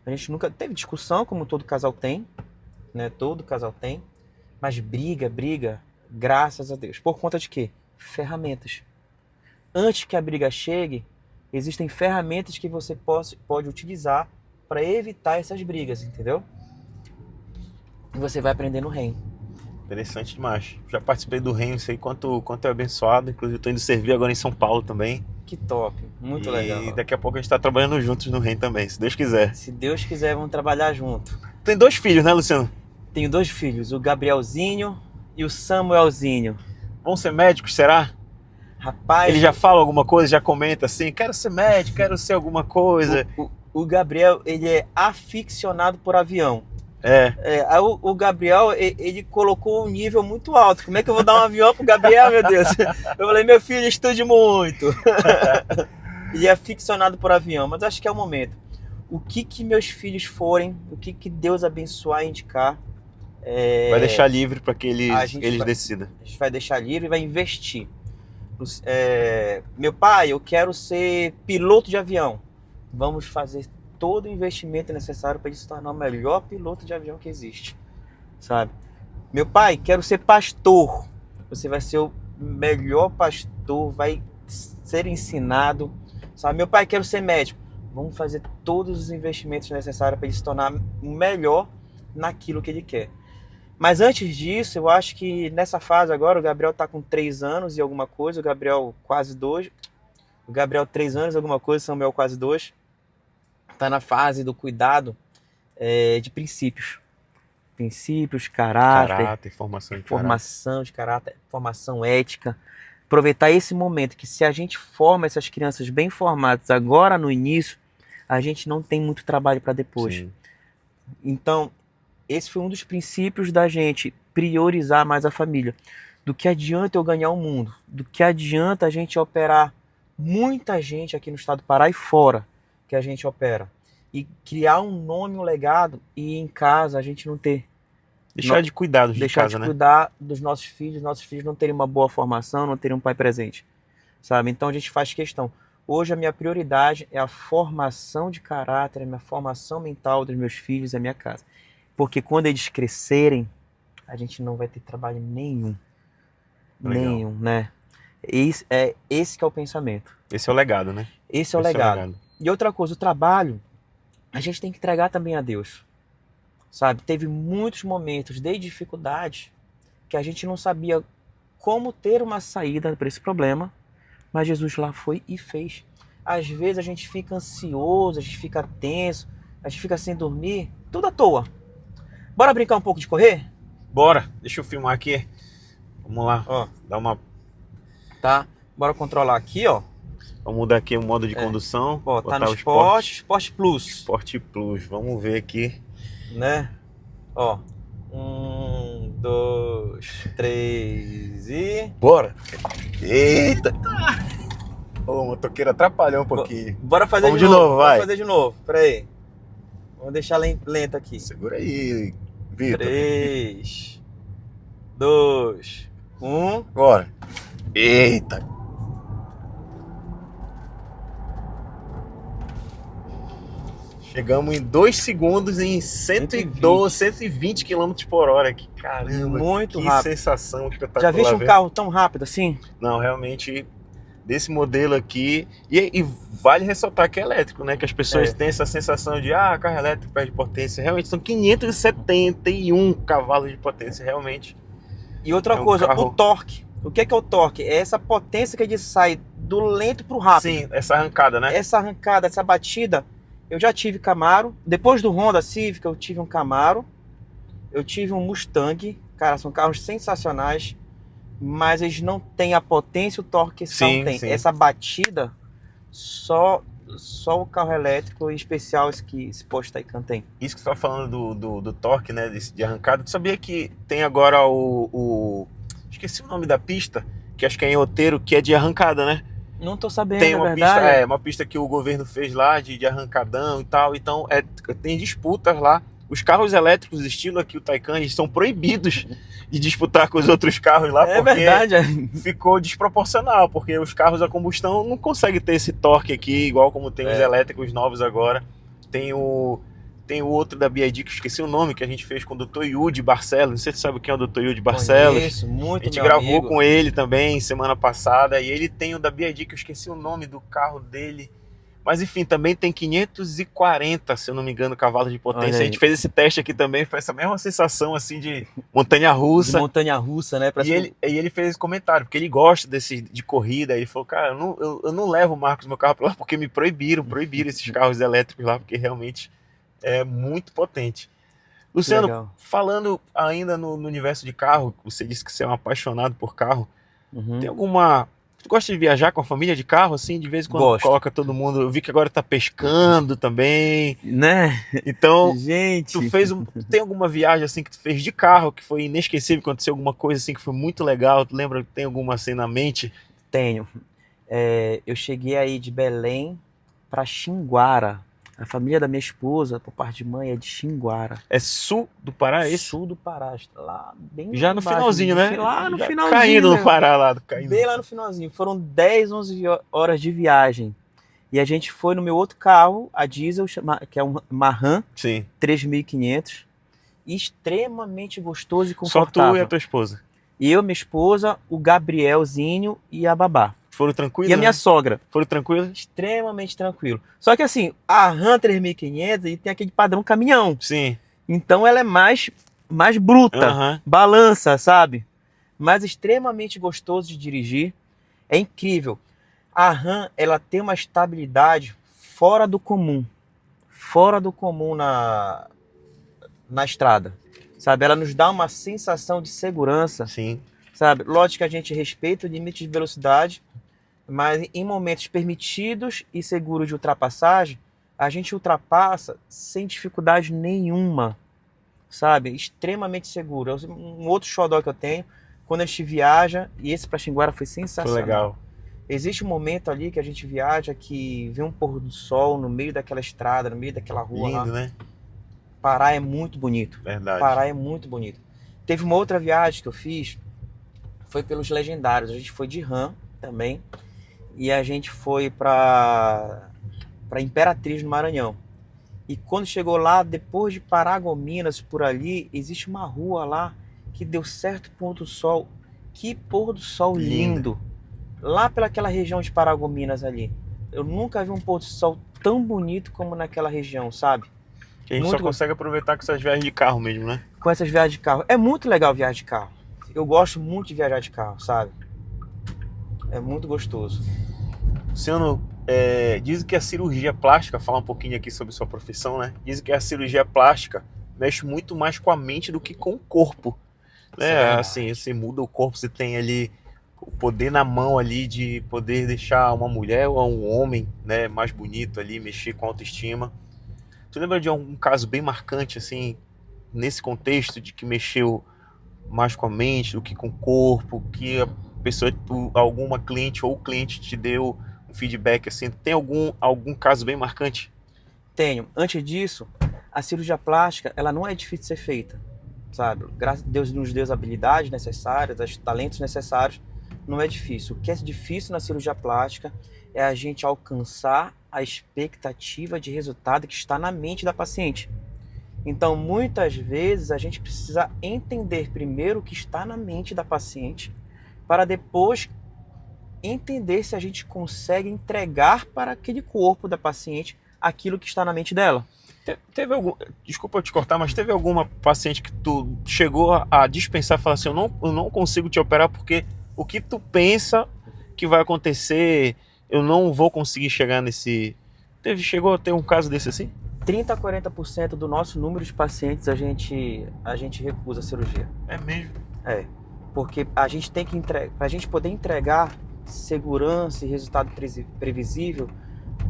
A gente nunca teve discussão, como todo casal tem, né? Todo casal tem. Mas briga, graças a Deus. Por conta de quê? Ferramentas. Antes que a briga chegue, existem ferramentas que você pode utilizar para evitar essas brigas, entendeu? E você vai aprender no reino. Interessante demais. Já participei do reino, sei quanto é abençoado. Inclusive, estou indo servir agora em São Paulo também. Que top, muito legal. E daqui a pouco a gente está trabalhando juntos no reino também, se Deus quiser. Se Deus quiser, vamos trabalhar junto. Tem 2 filhos, né, Luciano? Tenho 2 filhos, o Gabrielzinho e o Samuelzinho. Vão ser médicos, será? Rapaz... Ele já fala alguma coisa, já comenta assim, quero ser médico, quero ser alguma coisa. O Gabriel, ele é aficionado por avião. Aí o Gabriel, ele colocou um nível muito alto. Como é que eu vou dar um avião pro Gabriel, meu Deus? Eu falei, meu filho, estude muito. Ele é aficionado por avião, mas acho que é o momento. O que meus filhos forem, o que Deus abençoar e indicar... Vai deixar livre para que eles decidam. A gente vai deixar livre e vai investir. Meu pai, eu quero ser piloto de avião. Vamos fazer todo o investimento necessário para ele se tornar o melhor piloto de avião que existe, sabe? Meu pai, quero ser pastor. Você vai ser o melhor pastor, vai ser ensinado, sabe? Meu pai, quero ser médico. Vamos fazer todos os investimentos necessários para ele se tornar o melhor naquilo que ele quer. Mas antes disso, eu acho que nessa fase agora, o Gabriel está com 3 anos e alguma coisa, o Gabriel quase 2. O Gabriel 3 anos e alguma coisa, o Samuel quase 2. Está na fase do cuidado de princípios. Princípios, caráter, formação de caráter, formação ética. Aproveitar esse momento que se a gente forma essas crianças bem formadas agora no início, a gente não tem muito trabalho para depois. Sim. Então, esse foi um dos princípios da gente priorizar mais a família. Do que adianta eu ganhar o mundo? Do que adianta a gente operar muita gente aqui no estado do Pará e fora que a gente opera? E criar um nome, um legado e em casa a gente não ter. Deixar de cuidar de deixar casa, de cuidar dos nossos filhos não terem uma boa formação, não terem um pai presente. Sabe? Então a gente faz questão. Hoje a minha prioridade é a formação de caráter, a minha formação mental dos meus filhos e a minha casa. Porque quando eles crescerem, a gente não vai ter trabalho nenhum. Legal. Nenhum, né? Esse que é o pensamento. Esse é o legado, né? Esse é o legado. E outra coisa, o trabalho, a gente tem que entregar também a Deus. Sabe? Teve muitos momentos de dificuldade que a gente não sabia como ter uma saída para esse problema, mas Jesus lá foi e fez. Às vezes a gente fica ansioso, a gente fica tenso, a gente fica sem dormir, tudo à toa. Bora brincar um pouco de correr? Bora, deixa eu filmar aqui. Vamos lá, Ó, dar uma... tá? Bora controlar aqui, ó. Vamos mudar aqui o modo de condução. Ó, tá no o Esporte Plus. Esporte Plus, vamos ver aqui. Né? Ó. 1, 2, 3 e... Bora! Eita! Ô, o motoqueiro atrapalhou um pouquinho. Bora fazer Vamos de novo, vai. Vamos fazer de novo, pera aí. Vamos deixar lento aqui. Segura aí, Vitor. 3, 2, 1... Bora! Eita! Chegamos em 2 segundos em 112, 120 km por hora. Que caramba, muito que rápido. Sensação espetacular. Já viste um carro tão rápido assim? Não, realmente, desse modelo aqui. E vale ressaltar que é elétrico, né? Que as pessoas têm essa sensação de, carro elétrico perde potência. Realmente são 571 cavalos de potência, realmente. E outra coisa, o torque. O que é o torque? É essa potência que ele sai do lento pro rápido. Sim, essa arrancada, né? Essa arrancada, essa batida. Eu já tive Camaro. Depois do Honda Civic, eu tive um Camaro. eu tive um Mustang, cara, são carros sensacionais, mas eles não têm a potência e o torque que esse carro tem. Sim. Essa batida, só o carro elétrico em especial esse Porsche Taycan tem. Isso que você tá falando do torque, né, de arrancada, tu sabia que tem agora esqueci o nome da pista, que acho que é em Outeiro, que é de arrancada, né? Não tô sabendo, Tem uma é verdade. pista, uma pista que o governo fez lá de arrancadão e tal, então tem disputas lá. Os carros elétricos, estilo aqui o Taycan, eles são proibidos de disputar com os outros carros lá, É porque verdade. ficou desproporcional, porque os carros a combustão não conseguem ter esse torque aqui, igual como tem os elétricos novos agora. Tem o outro da BYD, que eu esqueci o nome, que a gente fez com o Dr. Yudi Barcelos. Não sei se você sabe quem é o Dr. Yudi Barcelos. Isso, muito A gente meu gravou amigo. com ele também semana passada. E ele tem o da BYD, que eu esqueci o nome do carro dele. Mas enfim, também tem 540, se eu não me engano, cavalos de Olha potência. A aí. gente fez esse teste aqui também, foi essa mesma sensação assim de De montanha-russa. montanha-russa, né? E ele fez esse comentário, porque ele gosta de corrida. Ele falou, cara, eu não levo o Marcos meu carro pra lá porque me proibiram esses carros elétricos lá, porque realmente é muito potente. Luciano, legal. falando ainda no universo de carro, você disse que você é um apaixonado por carro. Uhum. Tem alguma... Tu gosta de viajar com a família de carro, assim? De vez em quando Gosto. coloca todo mundo... Eu vi que agora tá pescando também. Né? Então, Gente. tem alguma viagem assim que tu fez de carro que foi inesquecível? Aconteceu alguma coisa assim que foi muito legal? Tu lembra que tem alguma assim na mente? Tenho. Eu cheguei aí de Belém para Xinguara. A família da minha esposa, por parte de mãe, é de Xinguara. É sul do Pará, é esse? Sul do Pará. Lá bem Já lá no embaixo, finalzinho, né? Lá no Já finalzinho. caindo no né? Pará lá. Caindo. Bem lá no finalzinho. Foram 10, 11 horas de viagem. E a gente foi no meu outro carro, a diesel, que é um Mahan Sim. 3500. Extremamente gostoso e Só confortável. tu e a tua esposa. Eu, minha esposa, o Gabrielzinho e a babá. Foram tranquilos? E a minha né? sogra. Foram tranquilos? Extremamente tranquilo. Só que assim, a Ram 3500 e tem aquele padrão caminhão. Sim. Então ela é mais bruta. Aham. Balança, sabe? Mas extremamente gostoso de dirigir. É incrível. A Ram, ela tem uma estabilidade fora do comum. Fora do comum na estrada. Sabe? Ela nos dá uma sensação de segurança. Sim. Sabe? Lógico que a gente respeita o limite de velocidade, mas em momentos permitidos e seguros de ultrapassagem, a gente ultrapassa sem dificuldade nenhuma, sabe? Extremamente seguro. Um outro xodó que eu tenho, quando a gente viaja, e esse para Xinguara foi sensacional. Foi legal. Existe um momento ali que a gente viaja que vê um pôr do sol no meio daquela estrada, no meio daquela rua Lindo, lá. né? Pará é muito bonito. Verdade. Pará é muito bonito. Teve uma outra viagem que eu fiz, foi pelos Legendários. A gente foi de Ram também. E a gente foi para Imperatriz, no Maranhão. E quando chegou lá, depois de Paragominas, por ali, existe uma rua lá que deu certo pôr do sol. Que pôr do sol lindo! Lá pelaquela região de Paragominas ali. Eu nunca vi um pôr do sol tão bonito como naquela região, sabe? Que a gente Muito só consegue aproveitar com essas viagens de carro mesmo, né? Com essas viagens de carro. É muito legal viajar de carro. Eu gosto muito de viajar de carro, sabe? É muito gostoso. Luciano, dizem que a cirurgia plástica, falar um pouquinho aqui sobre sua profissão, né? Dizem que a cirurgia plástica mexe muito mais com a mente do que com o corpo. Né? Assim, você muda o corpo, você tem ali o poder na mão ali de poder deixar uma mulher ou um homem, né, mais bonito ali, mexer com a autoestima. Tu lembra de algum caso bem marcante, assim, nesse contexto de que mexeu mais com a mente do que com o corpo, que a pessoa, alguma cliente ou cliente te deu um feedback, assim, tem algum caso bem marcante? Tenho. Antes disso, a cirurgia plástica, ela não é difícil de ser feita, sabe? Graças a Deus nos deu as habilidades necessárias, os talentos necessários, não é difícil. O que é difícil na cirurgia plástica é a gente alcançar a expectativa de resultado que está na mente da paciente. Então, muitas vezes, a gente precisa entender primeiro o que está na mente da paciente, para depois entender se a gente consegue entregar para aquele corpo da paciente aquilo que está na mente dela. Desculpa eu te cortar, mas teve alguma paciente que tu chegou a dispensar e falar assim, eu não consigo te operar porque o que tu pensa que vai acontecer, eu não vou conseguir chegar nesse... Chegou a ter um caso desse assim? 30 a 40% do nosso número de pacientes a gente recusa a cirurgia. É mesmo? É, porque a gente tem que para a gente poder entregar segurança e resultado previsível,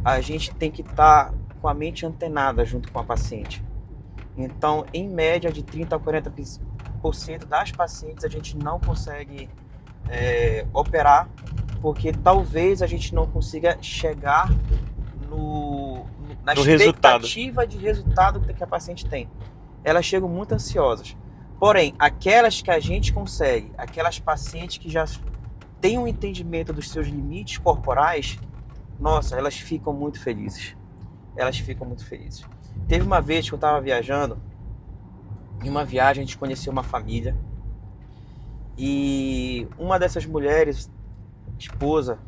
a gente tem que estar com a mente antenada junto com a paciente. Então, em média, de 30 a 40% das pacientes a gente não consegue operar, porque talvez a gente não consiga chegar na expectativa de resultado que a paciente tem. Elas chegam muito ansiosas. Porém, aquelas que a gente consegue, aquelas pacientes que já têm um entendimento dos seus limites corporais, nossa, elas ficam muito felizes. Elas ficam muito felizes. Teve uma vez que eu estava viajando, em uma viagem a gente conheceu uma família, e uma dessas mulheres, esposa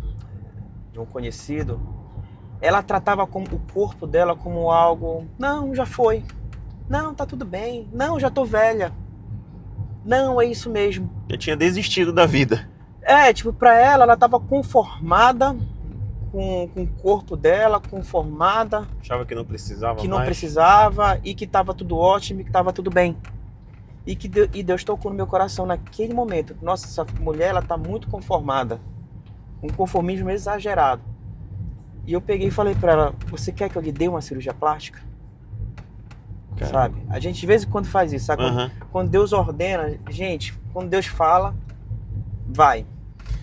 de um conhecido, ela tratava o corpo dela como algo, não, já foi, não, tá tudo bem, não, já tô velha, não, é isso mesmo. Eu tinha desistido da vida. Tipo, pra ela tava conformada com o corpo dela, conformada. Achava que não precisava que não mais. precisava e que tava tudo ótimo e que tava tudo bem. E Deus tocou no meu coração naquele momento. Nossa, essa mulher, ela tá muito conformada. Um conformismo exagerado. E eu peguei e falei pra ela, você quer que eu lhe dê uma cirurgia plástica? Cara. Sabe? A gente de vez em quando faz isso, sabe? Quando Deus ordena, gente, quando Deus fala, vai.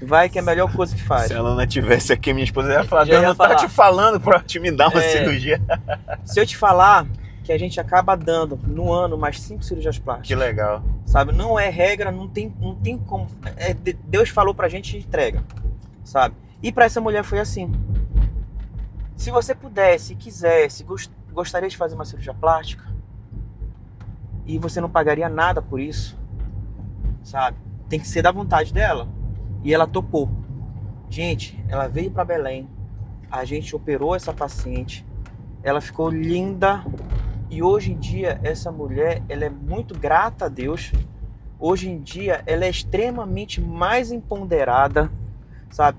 Vai que é a melhor coisa que faz. Se ela não tivesse aqui, minha esposa ia falar, Já Deus ia não falar. tá te falando pra te me dar uma cirurgia. Se eu te falar que a gente acaba dando no ano mais 5 cirurgias plásticas. Que legal. Sabe? Não é regra, não tem como. Deus falou pra gente e entrega. Sabe? E pra essa mulher foi assim. Se você pudesse, quisesse, gostaria de fazer uma cirurgia plástica e você não pagaria nada por isso, sabe? Tem que ser da vontade dela. E ela topou. Gente, ela veio pra Belém, a gente operou essa paciente, ela ficou linda e hoje em dia essa mulher, ela é muito grata a Deus. Hoje em dia ela é extremamente mais empoderada, sabe?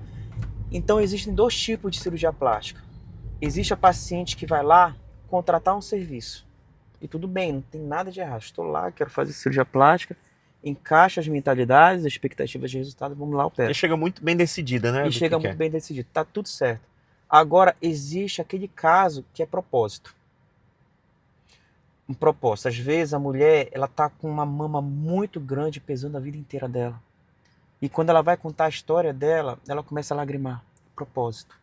Então existem dois tipos de cirurgia plástica. Existe a paciente que vai lá contratar um serviço. E tudo bem, não tem nada de errado. Estou lá, quero fazer cirurgia plástica, encaixa as mentalidades, as expectativas de resultado, vamos lá, opera. E chega muito bem decidida, né? E chega muito bem decidido, tá tudo certo. Agora, existe aquele caso que é propósito. Um propósito. Às vezes a mulher, ela tá com uma mama muito grande pesando a vida inteira dela. E quando ela vai contar a história dela, ela começa a lagrimar. Propósito.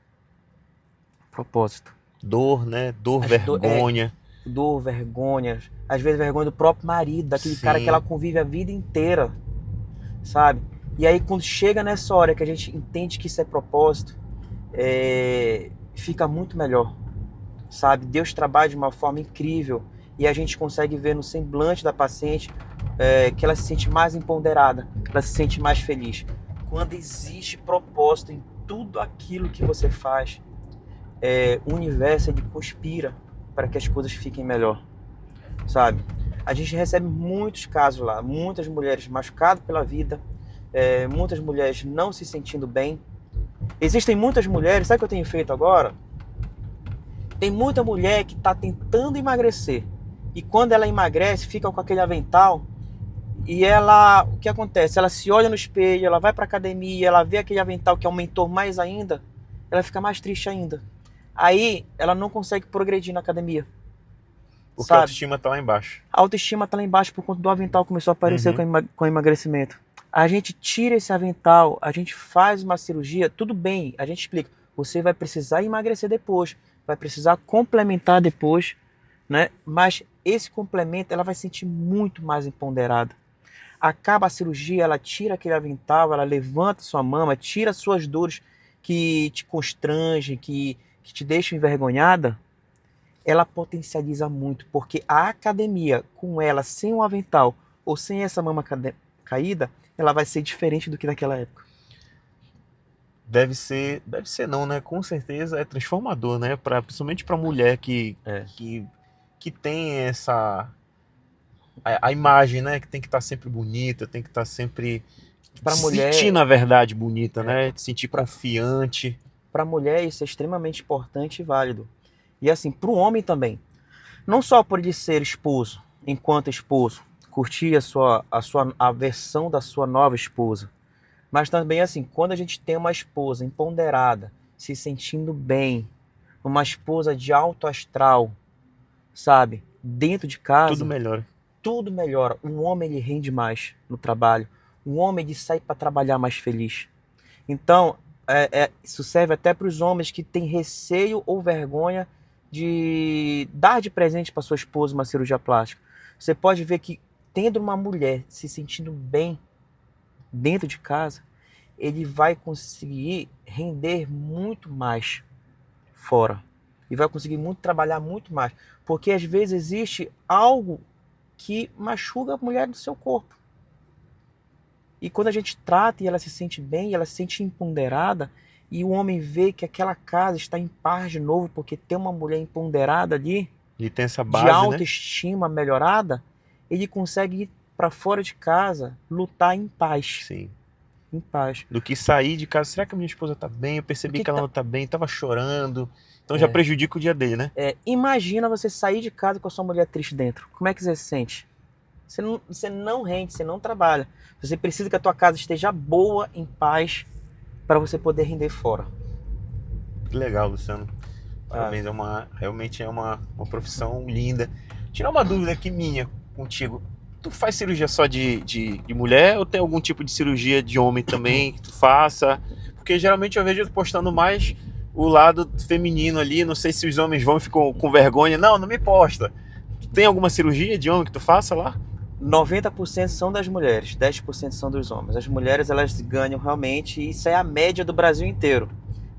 Propósito. Dor, né? Dor, vergonha. Dor, vergonha. Às vezes vergonha do próprio marido, daquele cara que ela convive a vida inteira. Sabe? E aí quando chega nessa hora que a gente entende que isso é propósito, fica muito melhor. Sabe? Deus trabalha de uma forma incrível. E a gente consegue ver no semblante da paciente que ela se sente mais empoderada, ela se sente mais feliz. Quando existe propósito em tudo aquilo que você faz, o universo ele conspira para que as coisas fiquem melhor, sabe? A gente recebe muitos casos lá, muitas mulheres machucadas pela vida, muitas mulheres não se sentindo bem. Existem muitas mulheres, sabe o que eu tenho feito agora? Tem muita mulher que está tentando emagrecer e quando ela emagrece, fica com aquele avental e o que acontece? Ela se olha no espelho, ela vai para academia, ela vê aquele avental que aumentou mais ainda, ela fica mais triste ainda. Aí ela não consegue progredir na academia. Porque a autoestima tá lá embaixo. A autoestima tá lá embaixo por conta do avental que começou a aparecer com o emagrecimento. A gente tira esse avental, a gente faz uma cirurgia, tudo bem, a gente explica. Você vai precisar emagrecer depois, vai precisar complementar depois, né? Mas esse complemento ela vai se sentir muito mais empoderada. Acaba a cirurgia, ela tira aquele avental, ela levanta sua mama, tira suas dores que te constrangem, que te deixam envergonhada, ela potencializa muito, porque a academia, com ela, sem um avental ou sem essa mama caída, ela vai ser diferente do que naquela época. Deve ser não, né? Com certeza é transformador, né? Principalmente para mulher que tem essa a imagem, né? Que tem que estar sempre bonita, tem que estar sempre sentir, na verdade, bonita, né? Se sentir confiante. Para a mulher isso é extremamente importante e válido. E assim, para o homem também. Não só por ele ser esposo, enquanto esposo, curtir a versão da sua nova esposa, mas também assim, quando a gente tem uma esposa empoderada, se sentindo bem, uma esposa de alto astral, sabe? Dentro de casa, Tudo melhor. tudo melhora. Um homem ele rende mais no trabalho. Um homem ele sai para trabalhar mais feliz. Então, isso serve até para os homens que têm receio ou vergonha de dar de presente para sua esposa uma cirurgia plástica. Você pode ver que tendo uma mulher se sentindo bem dentro de casa, ele vai conseguir render muito mais fora. E vai conseguir trabalhar muito mais. Porque às vezes existe algo que machuca a mulher do seu corpo. E quando a gente trata e ela se sente bem, ela se sente empoderada, e o homem vê que aquela casa está em paz de novo, porque tem uma mulher empoderada ali, E tem essa base, de né? autoestima melhorada, ele consegue ir para fora de casa, lutar em paz. Sim. Em paz. Do que sair de casa, será que a minha esposa tá bem? Eu percebi que ela não tá bem, tava chorando. Então já prejudica o dia dele, né? Imagina você sair de casa com a sua mulher triste dentro. Como é que você se sente? Você não rende, você não trabalha. Você precisa que a tua casa esteja boa, em paz, para você poder render fora. Que legal, Luciano. Parabéns, realmente é uma profissão linda. Tirar uma dúvida aqui minha contigo. Tu faz cirurgia só de mulher ou tem algum tipo de cirurgia de homem também que tu faça? Porque geralmente eu vejo tu postando mais o lado feminino ali. Não sei se os homens vão e ficam com vergonha. Não me posta. Tu tem alguma cirurgia de homem que tu faça lá? 90% são das mulheres, 10% são dos homens. As mulheres, elas ganham realmente, e isso é a média do Brasil inteiro.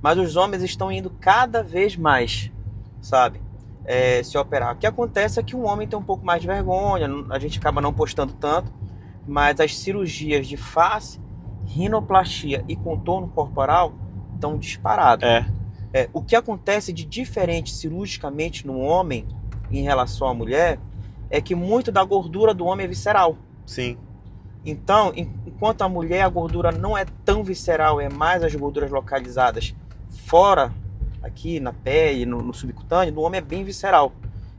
Mas os homens estão indo cada vez mais, sabe? Se operar. O que acontece é que um homem tem um pouco mais de vergonha, a gente acaba não postando tanto, mas as cirurgias de face, rinoplastia e contorno corporal estão disparados. O que acontece de diferente cirurgicamente no homem em relação à mulher é que muito da gordura do homem é visceral. Sim. Então, enquanto a mulher, a gordura não é tão visceral, é mais as gorduras localizadas fora, aqui na pele, no subcutâneo, no homem é bem visceral.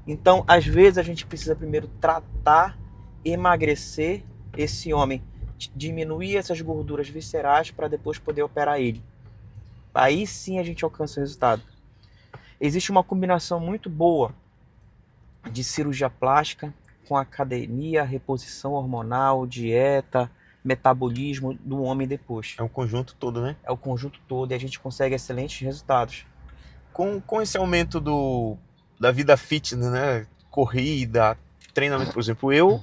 Então, às vezes, a gente precisa primeiro tratar, emagrecer esse homem, diminuir essas gorduras viscerais para depois poder operar ele. Aí sim a gente alcança o resultado. Existe uma combinação muito boa de cirurgia plástica com academia, reposição hormonal, dieta, metabolismo do homem depois. É um conjunto todo, né? É o conjunto todo e a gente consegue excelentes resultados. Com esse aumento da vida fitness, né? Corrida, treinamento, por exemplo, eu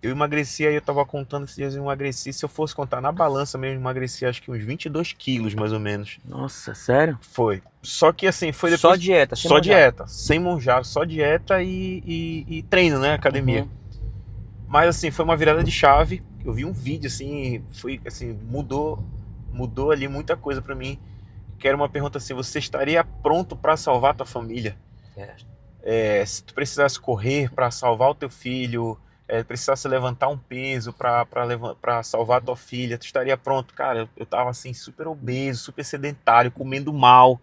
emagreci, aí eu tava contando esses dias, eu emagreci, se eu fosse contar na balança mesmo, emagreci acho que uns 22 quilos, mais ou menos. Nossa, sério? Foi. Só que assim, foi depois... Só dieta, sem monjar. Dieta, sem monjar, só dieta e treino, né? Academia. Uhum. Mas assim, foi uma virada de chave. Eu vi um vídeo assim, foi assim, mudou ali muita coisa pra mim. Que era uma pergunta assim: você estaria pronto pra salvar tua família? Se tu precisasse correr pra salvar o teu filho, precisasse levantar um peso pra salvar tua filha, tu estaria pronto? Cara, eu tava assim, super obeso, super sedentário, comendo mal.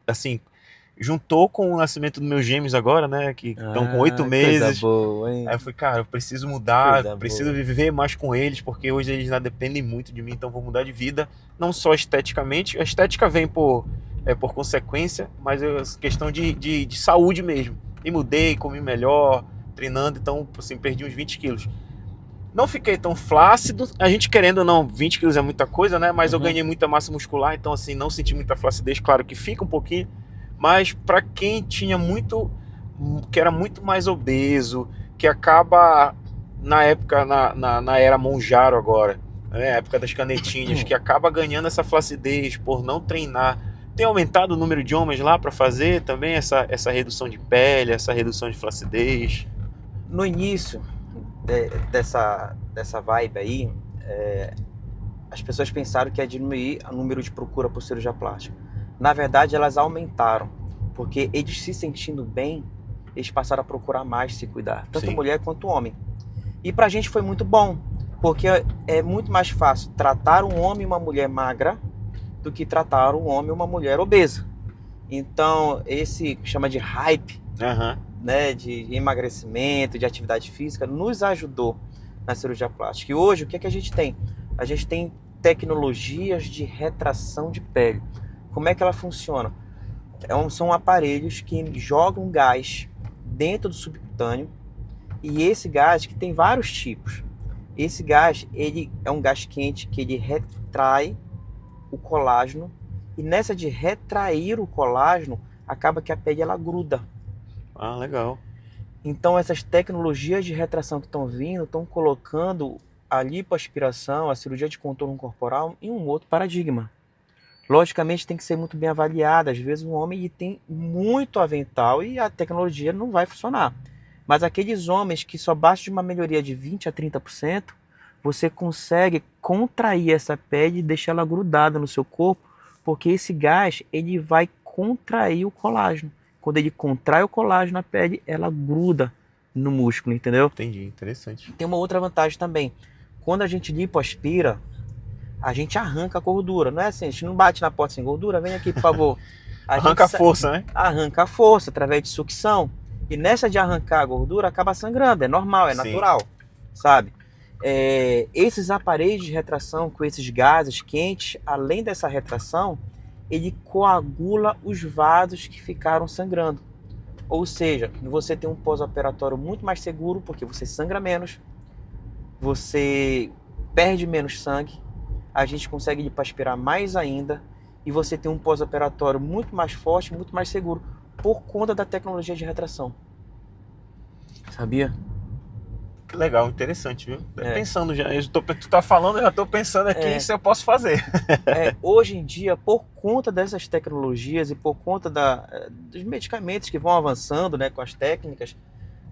Assim, juntou com o nascimento dos meus gêmeos agora, né? Que estão com 8 meses. Coisa boa, hein? Aí eu falei, cara, eu preciso mudar, Coisa preciso boa. viver mais com eles, porque hoje eles já dependem muito de mim, então vou mudar de vida, não só esteticamente, a estética vem por consequência, mas questão de saúde mesmo. E mudei, comi melhor, treinando, então assim, perdi uns 20 quilos. Não fiquei tão flácido, a gente querendo ou não, 20 quilos é muita coisa, né? Mas eu ganhei muita massa muscular, então assim, não senti muita flacidez, claro que fica um pouquinho, mas para quem tinha que era muito mais obeso, que acaba na época, na era Monjaro agora, né, época das canetinhas, que acaba ganhando essa flacidez por não treinar. Tem aumentado o número de homens lá para fazer também essa redução de pele, essa redução de flacidez? No início dessa vibe aí, as pessoas pensaram que ia diminuir o número de procura por cirurgia plástica. Na verdade, elas aumentaram, porque eles se sentindo bem, eles passaram a procurar mais se cuidar, tanto Sim. mulher quanto homem. E pra gente foi muito bom, porque é muito mais fácil tratar um homem e uma mulher magra do que tratar um homem e uma mulher obesa. Então, esse que chama de hype, Aham. né, de emagrecimento, de atividade física, nos ajudou na cirurgia plástica. E hoje, o que é que a gente tem? A gente tem tecnologias de retração de pele. Como é que ela funciona? São aparelhos que jogam gás dentro do subcutâneo, e esse gás, que tem vários tipos, esse gás, ele é um gás quente que ele retrai o colágeno, e nessa de retrair o colágeno, acaba que a pele ela gruda. Ah, legal. Então essas tecnologias de retração que estão vindo, estão colocando a lipoaspiração, a cirurgia de contorno corporal em um outro paradigma. Logicamente tem que ser muito bem avaliada. Às vezes um homem ele tem muito avental e a tecnologia não vai funcionar. Mas aqueles homens que só basta de uma melhoria de 20 a 30%, você consegue contrair essa pele e deixar ela grudada no seu corpo, porque esse gás ele vai contrair o colágeno. Quando ele contrai o colágeno na pele, ela gruda no músculo, entendeu? Entendi, interessante. Tem uma outra vantagem também. Quando a gente lipoaspira, a gente arranca a gordura. Não é assim, a gente não bate na porta sem gordura, vem aqui, por favor. Arranca a força, né? Arranca a força através de sucção. E nessa de arrancar a gordura, acaba sangrando. É normal, é Sim. natural, sabe? Esses aparelhos de retração com esses gases quentes, além dessa retração, ele coagula os vasos que ficaram sangrando. Ou seja, você tem um pós-operatório muito mais seguro, porque você sangra menos, você perde menos sangue, a gente consegue lipoaspirar mais ainda, e você tem um pós-operatório muito mais forte, muito mais seguro, por conta da tecnologia de retração. Sabia? Que legal, interessante, viu? É. Pensando já, tu tá falando, eu já tô pensando aqui se eu posso fazer. Hoje em dia, por conta dessas tecnologias e por conta dos medicamentos que vão avançando, né, com as técnicas,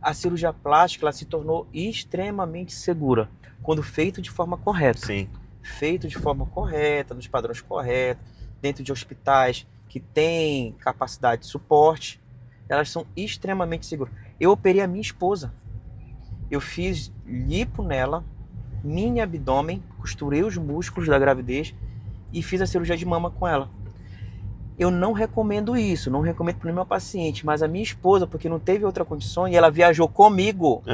a cirurgia plástica ela se tornou extremamente segura, quando feito de forma correta. Sim. Feito de forma correta, nos padrões corretos, dentro de hospitais que têm capacidade de suporte, elas são extremamente seguras. Eu operei a minha esposa. Eu fiz lipo nela, mini abdômen, costurei os músculos da gravidez e fiz a cirurgia de mama com ela. Eu não recomendo isso, não recomendo para o meu paciente, mas a minha esposa, porque não teve outra condição e ela viajou comigo,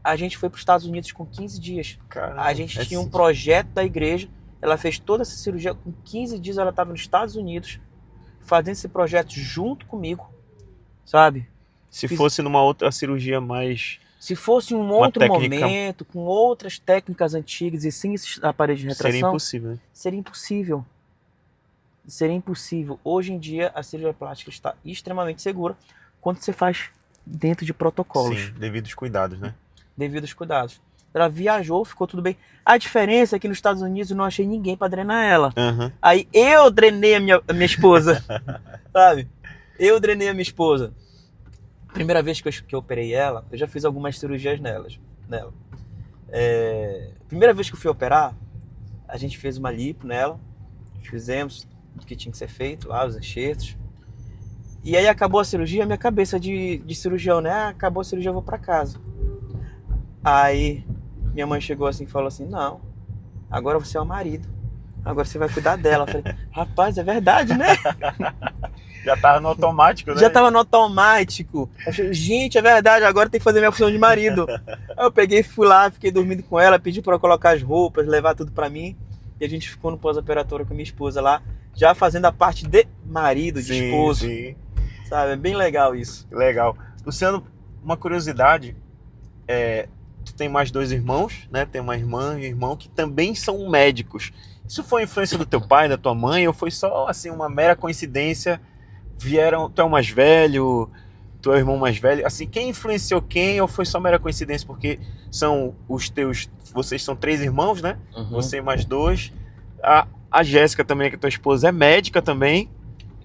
a gente foi para os Estados Unidos com 15 dias. Caramba, a gente tinha um projeto da igreja, ela fez toda essa cirurgia, com 15 dias ela estava nos Estados Unidos, fazendo esse projeto junto comigo, sabe? Se fosse numa outra cirurgia mais... Se fosse um outro momento, com outras técnicas antigas e sem esses aparelhos de retração... Seria impossível, né? Seria impossível. Seria impossível. Hoje em dia, a cirurgia plástica está extremamente segura quando você faz dentro de protocolos. Sim, devidos cuidados, né? Devidos cuidados. Ela viajou, ficou tudo bem. A diferença é que nos Estados Unidos eu não achei ninguém para drenar ela. Aí eu drenei a minha esposa, sabe? Eu drenei a minha esposa. Primeira vez que eu operei ela, eu já fiz algumas cirurgias nela. Primeira vez que eu fui operar, a gente fez uma lipo nela, fizemos o que tinha que ser feito lá, os enxertos. E aí acabou a cirurgia, minha cabeça de cirurgião, né? Acabou a cirurgia, eu vou pra casa. Aí minha mãe chegou assim e falou assim, não, agora você é o marido, agora você vai cuidar dela. Eu falei, rapaz, é verdade, né? Já tava no automático, né? Já tava no automático. Eu falei, gente, é verdade, agora tem que fazer minha função de marido. Aí eu peguei, fui lá, fiquei dormindo com ela, pedi pra ela colocar as roupas, levar tudo pra mim. E a gente ficou no pós-operatório com minha esposa lá, já fazendo a parte de marido, de esposo. Sim. Sabe, é bem legal isso. Legal. Luciano, uma curiosidade, tu tem mais 2 irmãos, né? Tem uma irmã e um irmão que também são médicos. Isso foi influência do teu pai, da tua mãe, ou foi só assim uma mera coincidência? Tu é o mais velho, tu é o irmão mais velho, assim, quem influenciou quem, ou foi só mera coincidência? Porque vocês são 3 irmãos, né? Você e mais 2. A Jéssica também, que é tua esposa, é médica também.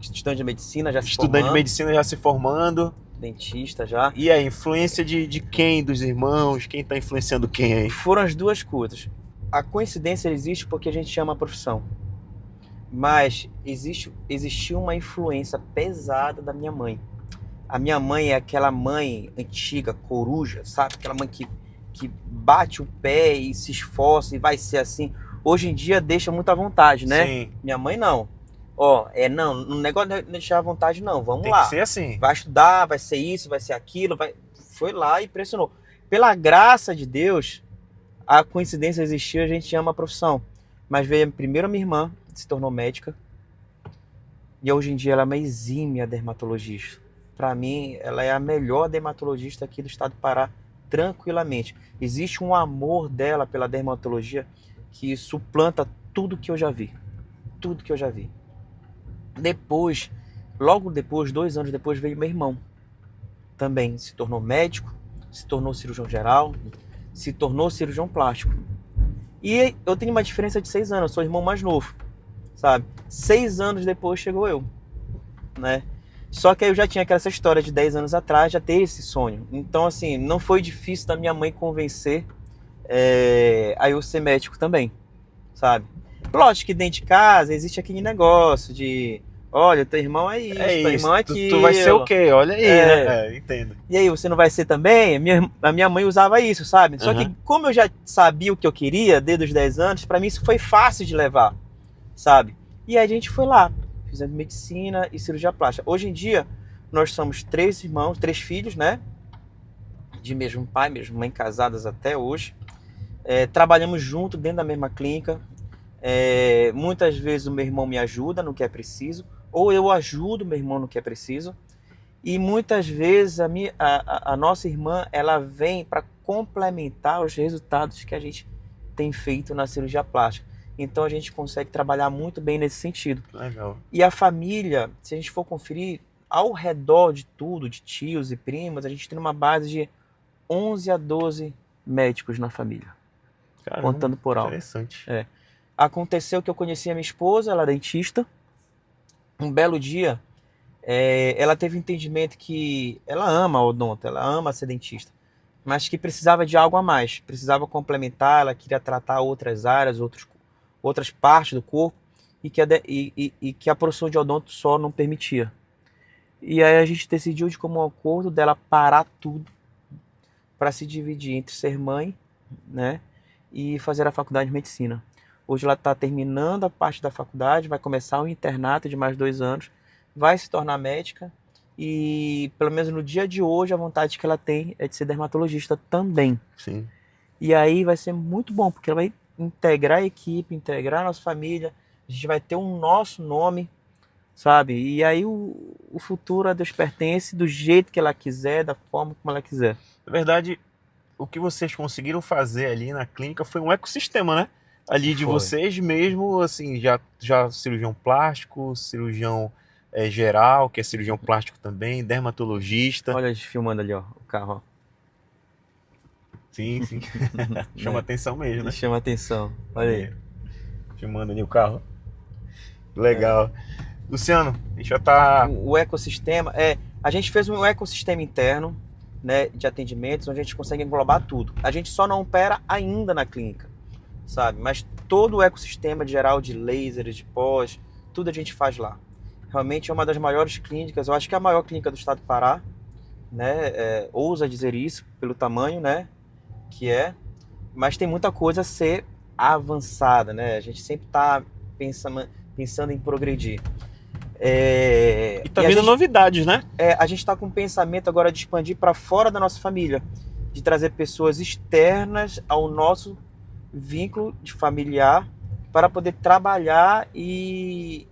Estudante de medicina, já se Estudante formando. de medicina, já se formando. Dentista já. E a influência de quem, dos irmãos? Quem tá influenciando quem aí? Foram as duas coisas. A coincidência existe porque a gente ama a profissão. Mas existiu uma influência pesada da minha mãe. A minha mãe é aquela mãe antiga, coruja, sabe? Aquela mãe que bate o pé e se esforça e vai ser assim. Hoje em dia deixa muita vontade, né? Sim. Minha mãe não. Não, o negócio não é deixar à vontade, não. Vamos Tem lá. que ser assim. Vai estudar, vai ser isso, vai ser aquilo. Foi lá e pressionou. Pela graça de Deus, a coincidência existiu, a gente ama a profissão. Mas veio primeiro a minha irmã, se tornou médica. E hoje em dia ela é uma exímia dermatologista. Para mim, ela é a melhor dermatologista aqui do estado do Pará, tranquilamente. Existe um amor dela pela dermatologia que suplanta tudo que eu já vi. Tudo que eu já vi. Depois, logo depois, 2 anos depois, veio meu irmão. Também se tornou médico, se tornou cirurgião geral, se tornou cirurgião plástico. E eu tenho uma diferença de 6 anos, eu sou o irmão mais novo, sabe? 6 anos depois chegou eu, né? Só que aí eu já tinha aquela história de 10 anos atrás, já ter esse sonho. Então, assim, não foi difícil da minha mãe convencer a eu ser médico também, sabe? Lógico que dentro de casa existe aquele negócio de... Olha, teu irmão é isso, teu irmão é aquilo. Tu vai ser o quê? Olha aí, né? Entendo. E aí, você não vai ser também? A minha mãe usava isso, sabe? Só que como eu já sabia o que eu queria desde os 10 anos, pra mim isso foi fácil de levar, sabe? E aí a gente foi lá, fizemos medicina e cirurgia plástica. Hoje em dia, nós somos 3 irmãos, 3 filhos, né? De mesmo pai, mesmo mãe, casadas até hoje. Trabalhamos junto dentro da mesma clínica. Muitas vezes o meu irmão me ajuda no que é preciso, ou eu ajudo meu irmão no que é preciso. E muitas vezes a nossa irmã, ela vem para complementar os resultados que a gente tem feito na cirurgia plástica. Então a gente consegue trabalhar muito bem nesse sentido. Legal. E a família, se a gente for conferir, ao redor de tudo, de tios e primas, a gente tem uma base de 11 a 12 médicos na família. Caramba, contando por alto. Interessante. Aconteceu que eu conheci a minha esposa, ela é dentista. Um belo dia, ela teve um entendimento que ela ama a odonto, ela ama ser dentista, mas que precisava de algo a mais, precisava complementar, ela queria tratar outras áreas, outras partes do corpo, e que a profissão de odonto só não permitia. E aí a gente decidiu de comum acordo dela parar tudo para se dividir entre ser mãe, né, e fazer a faculdade de medicina. Hoje ela está terminando a parte da faculdade, vai começar um internato de mais 2 anos, vai se tornar médica e, pelo menos no dia de hoje, a vontade que ela tem é de ser dermatologista também. Sim. E aí vai ser muito bom, porque ela vai integrar a equipe, integrar a nossa família, a gente vai ter um nosso nome, sabe? E aí o futuro a Deus pertence do jeito que ela quiser, da forma como ela quiser. Na verdade, o que vocês conseguiram fazer ali na clínica foi um ecossistema, né? Ali de vocês mesmo, assim, já cirurgião plástico, cirurgião geral, que é cirurgião plástico também, dermatologista. Olha a gente filmando ali, ó, o carro, ó. Sim. Chama atenção mesmo, né? Chama atenção, olha aí. Filmando ali o carro. Legal. Luciano, a gente já tá... O ecossistema, a gente fez um ecossistema interno, né, de atendimentos, onde a gente consegue englobar tudo. A gente só não opera ainda na clínica, sabe? Mas todo o ecossistema de geral de lasers, de pós, tudo a gente faz lá. Realmente é uma das maiores clínicas, eu acho que é a maior clínica do estado do Pará, né? Ousa dizer isso pelo tamanho, né, que mas tem muita coisa a ser avançada, né? A gente sempre está pensando em progredir. E tá vindo novidades, né? A gente está com um pensamento agora de expandir para fora da nossa família, de trazer pessoas externas ao nosso vínculo de familiar para poder trabalhar e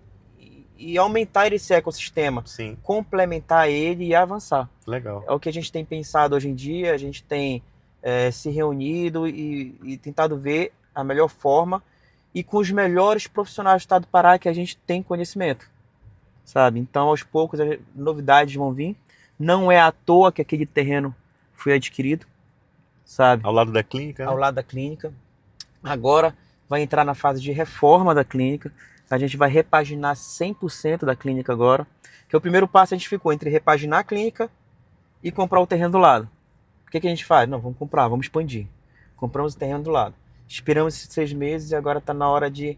aumentar esse ecossistema, Sim. complementar ele e avançar. Legal. É o que a gente tem pensado hoje em dia, a gente tem se reunido e tentado ver a melhor forma e com os melhores profissionais do estado do Pará que a gente tem conhecimento, sabe? Então, aos poucos, as novidades vão vir. Não é à toa que aquele terreno foi adquirido, sabe? Ao lado da clínica, né? Ao lado da clínica. Agora vai entrar na fase de reforma da clínica. A gente vai repaginar 100% da clínica agora. Que o primeiro passo a gente ficou entre repaginar a clínica e comprar o terreno do lado. O que a gente faz? Não, vamos comprar, vamos expandir. Compramos o terreno do lado. Esperamos esses 6 meses e agora está na hora de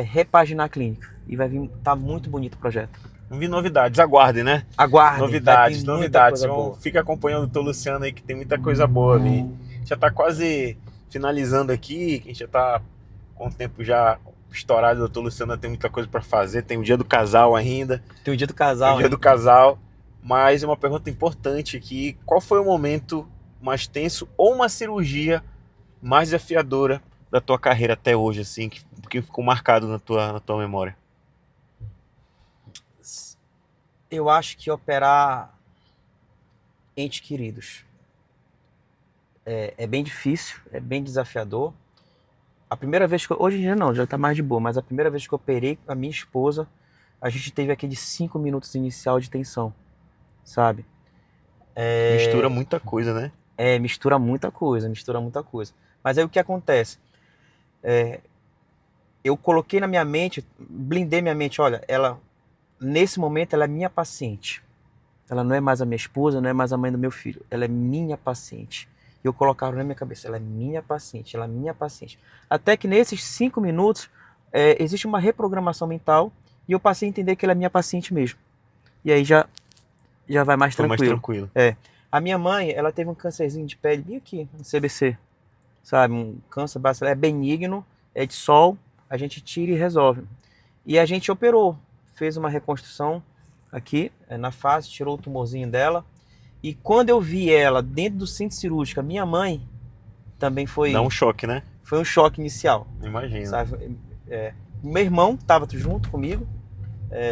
repaginar a clínica. E vai vir, tá muito bonito o projeto. Vão vir novidades, aguardem, né? Aguardem. Novidades. Então, fica acompanhando o teu Luciano aí, que tem muita coisa boa a vir. Já tá quase finalizando aqui, que a gente já tá com o tempo já estourado, a doutor Luciana tem muita coisa para fazer, tem o dia do casal ainda. Tem o dia do Tem casal, o dia do casal, mas é uma pergunta importante aqui, qual foi o momento mais tenso ou uma cirurgia mais desafiadora da tua carreira até hoje, assim, que ficou marcado na tua memória? Eu acho que operar entes queridos é bem difícil, é bem desafiador. A primeira vez que hoje em dia não, já tá mais de boa, mas a primeira vez que eu operei a minha esposa, a gente teve aquele 5 minutos inicial de tensão, sabe? Mistura muita coisa, né? Mistura muita coisa, mistura muita coisa. Mas aí o que acontece? Eu coloquei na minha mente, blindei minha mente, olha, nesse momento ela é minha paciente. Ela não é mais a minha esposa, não é mais a mãe do meu filho. Ela é minha paciente. E eu colocava na minha cabeça, ela é minha paciente, ela é minha paciente. Até que nesses 5 minutos, existe uma reprogramação mental e eu passei a entender que ela é minha paciente mesmo. E aí já vai mais Foi mais tranquilo. tranquilo. A minha mãe, ela teve um câncerzinho de pele bem aqui, um CBC. Sabe, um câncer bacelar, é benigno, é de sol, a gente tira e resolve. E a gente operou, fez uma reconstrução aqui na face, tirou o tumorzinho dela. E quando eu vi ela dentro do centro cirúrgico, minha mãe também foi... Dá um choque, né? Foi um choque inicial. Imagina. Sabe? Meu irmão estava junto comigo,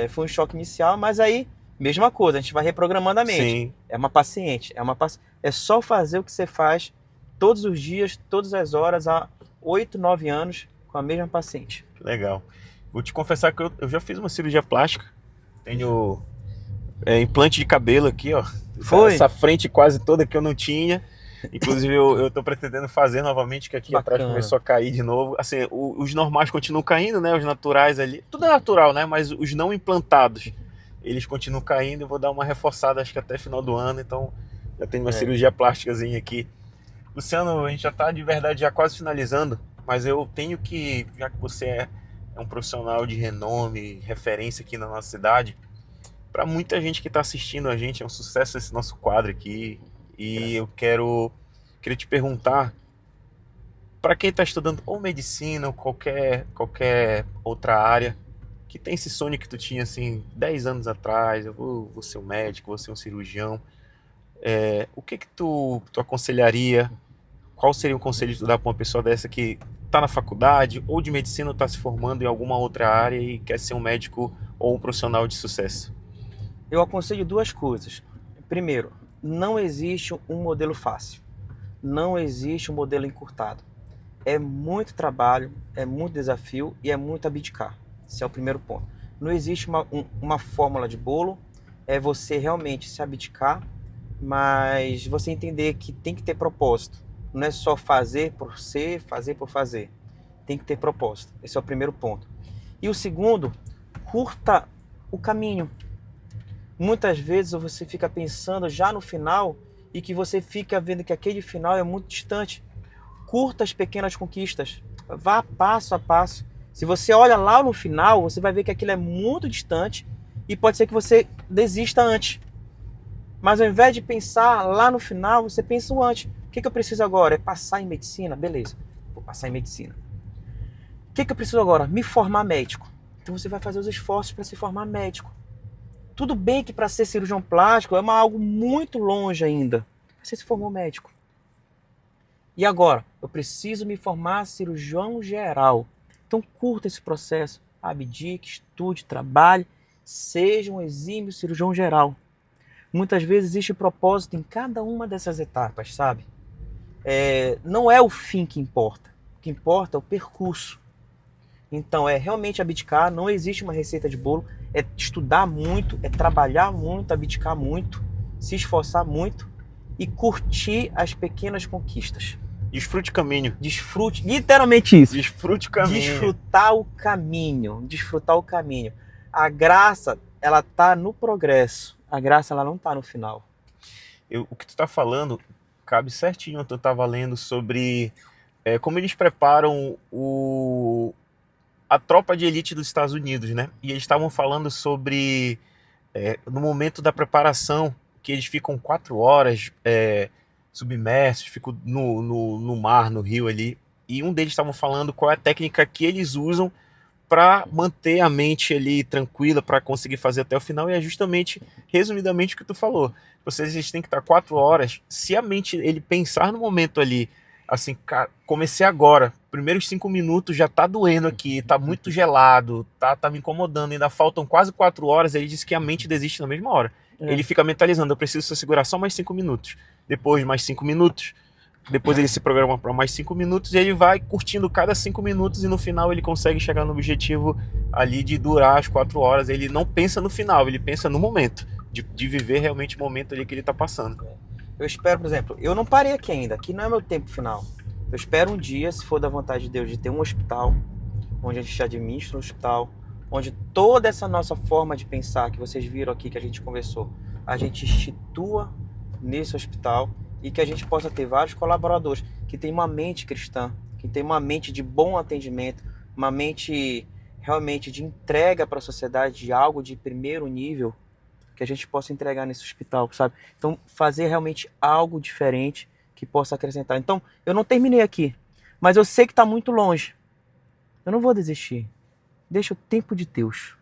foi um choque inicial, mas aí, mesma coisa, a gente vai reprogramando a mente. Sim. É uma paciente, é só fazer o que você faz todos os dias, todas as horas, há 8, 9 anos, com a mesma paciente. Legal. Vou te confessar que eu já fiz uma cirurgia plástica. Tenho implante de cabelo aqui, ó. Foi? Essa frente quase toda que eu não tinha. Inclusive eu tô pretendendo fazer novamente, que aqui atrás começou a cair de novo. Assim, os normais continuam caindo, né? Os naturais ali. Tudo é natural, né? Mas os não implantados, eles continuam caindo. Eu vou dar uma reforçada, acho que até final do ano. Então, já tenho uma cirurgia plástica aqui. Luciano, a gente já tá de verdade já quase finalizando. Mas eu tenho que, já que você é um profissional de renome, referência aqui na nossa cidade, para muita gente que está assistindo a gente, é um sucesso esse nosso quadro aqui. E eu queria te perguntar, para quem está estudando ou medicina ou qualquer outra área, que tem esse sonho que tu tinha assim 10 anos atrás, eu vou ser um médico, vou ser um cirurgião, o que tu aconselharia? Qual seria o conselho que tu dá para uma pessoa dessa que está na faculdade ou de medicina ou está se formando em alguma outra área e quer ser um médico ou um profissional de sucesso? Eu aconselho 2 coisas. Primeiro, não existe um modelo fácil. Não existe um modelo encurtado. É muito trabalho, é muito desafio e é muito abdicar. Esse é o primeiro ponto. Não existe uma fórmula de bolo. É você realmente se abdicar, mas você entender que tem que ter propósito. Não é só fazer por ser, fazer por fazer. Tem que ter propósito. Esse é o primeiro ponto. E o segundo, curta o caminho. Muitas vezes você fica pensando já no final e que você fica vendo que aquele final é muito distante. Curta as pequenas conquistas. Vá passo a passo. Se você olha lá no final, você vai ver que aquilo é muito distante e pode ser que você desista antes. Mas ao invés de pensar lá no final, você pensa o antes. O que eu preciso agora? É passar em medicina? Beleza, vou passar em medicina. O que eu preciso agora? Me formar médico. Então você vai fazer os esforços para se formar médico. Tudo bem que para ser cirurgião plástico é algo muito longe ainda. Você se formou médico. E agora? Eu preciso me formar cirurgião geral. Então curta esse processo. Abdique, estude, trabalhe. Seja um exímio cirurgião geral. Muitas vezes existe propósito em cada uma dessas etapas, sabe? Não é o fim que importa. O que importa é o percurso. Então é realmente abdicar, não existe uma receita de bolo. É estudar muito, é trabalhar muito, abdicar muito, se esforçar muito e curtir as pequenas conquistas. Desfrute o caminho. Desfrute, literalmente isso. Desfrute o caminho. Desfrutar o caminho. Desfrutar o caminho. A graça, ela tá no progresso. A graça, ela não tá no final. O que tu tá falando cabe certinho. Eu tava lendo sobre como eles preparam a tropa de elite dos Estados Unidos, né? E eles estavam falando sobre no momento da preparação, que eles ficam 4 horas submersos, ficam no mar, no rio ali, e um deles estavam falando qual é a técnica que eles usam para manter a mente ali tranquila, para conseguir fazer até o final, e é justamente, resumidamente, o que tu falou. Vocês têm que estar 4 horas, se a mente, ele pensar no momento ali, assim, comecei agora, primeiros 5 minutos já tá doendo aqui, tá muito gelado, tá me incomodando, ainda faltam quase 4 horas, ele disse que a mente desiste na mesma hora. Ele fica mentalizando, eu preciso segurar só mais 5 minutos, depois mais 5 minutos, depois ele se programa para mais 5 minutos e ele vai curtindo cada 5 minutos e no final ele consegue chegar no objetivo ali de durar as 4 horas. Ele não pensa no final, ele pensa no momento, de viver realmente o momento ali que ele tá passando. Eu espero, por exemplo, eu não parei aqui ainda, aqui não é meu tempo final. Eu espero um dia, se for da vontade de Deus, de ter um hospital, onde a gente administra um hospital, onde toda essa nossa forma de pensar que vocês viram aqui, que a gente conversou, a gente institua nesse hospital e que a gente possa ter vários colaboradores que têm uma mente cristã, que têm uma mente de bom atendimento, uma mente realmente de entrega para a sociedade de algo de primeiro nível, que a gente possa entregar nesse hospital, sabe? Então, fazer realmente algo diferente que possa acrescentar. Então, eu não terminei aqui, mas eu sei que está muito longe. Eu não vou desistir. Deixa o tempo de Deus,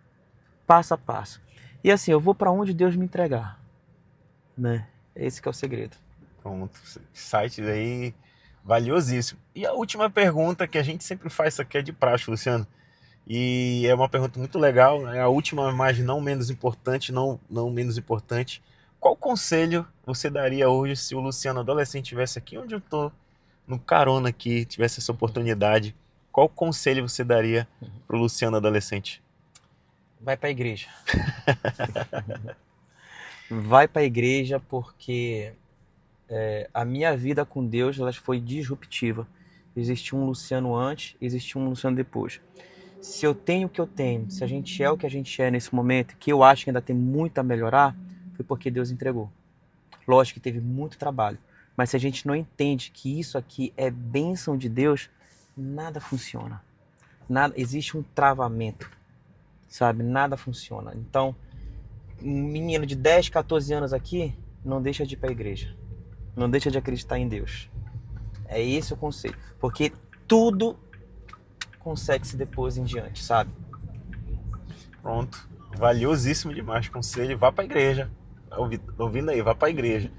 passo a passo. E assim, eu vou para onde Deus me entregar, né? Esse que é o segredo. Pronto, site aí valiosíssimo. E a última pergunta que a gente sempre faz, isso aqui é de praxe, Luciano, e é uma pergunta muito legal, é a última, mas não menos importante, não menos importante. Qual conselho você daria hoje se o Luciano adolescente estivesse aqui onde eu tô, no carona aqui, tivesse essa oportunidade? Qual conselho você daria pro Luciano adolescente? Vai para a igreja. Vai para a igreja porque a minha vida com Deus ela foi disruptiva. Existiu um Luciano antes, existiu um Luciano depois. Se eu tenho o que eu tenho, se a gente é o que a gente é nesse momento, que eu acho que ainda tem muito a melhorar, foi porque Deus entregou. Lógico que teve muito trabalho, mas se a gente não entende que isso aqui é bênção de Deus, nada funciona. Nada, existe um travamento, sabe? Nada funciona. Então, um menino de 10, 14 anos aqui, não deixa de ir para a igreja. Não deixa de acreditar em Deus. É esse o conceito. Porque tudo consegue-se depois em diante, sabe? Pronto, valiosíssimo demais conselho, vá para a igreja. Ouvindo aí, vá para a igreja.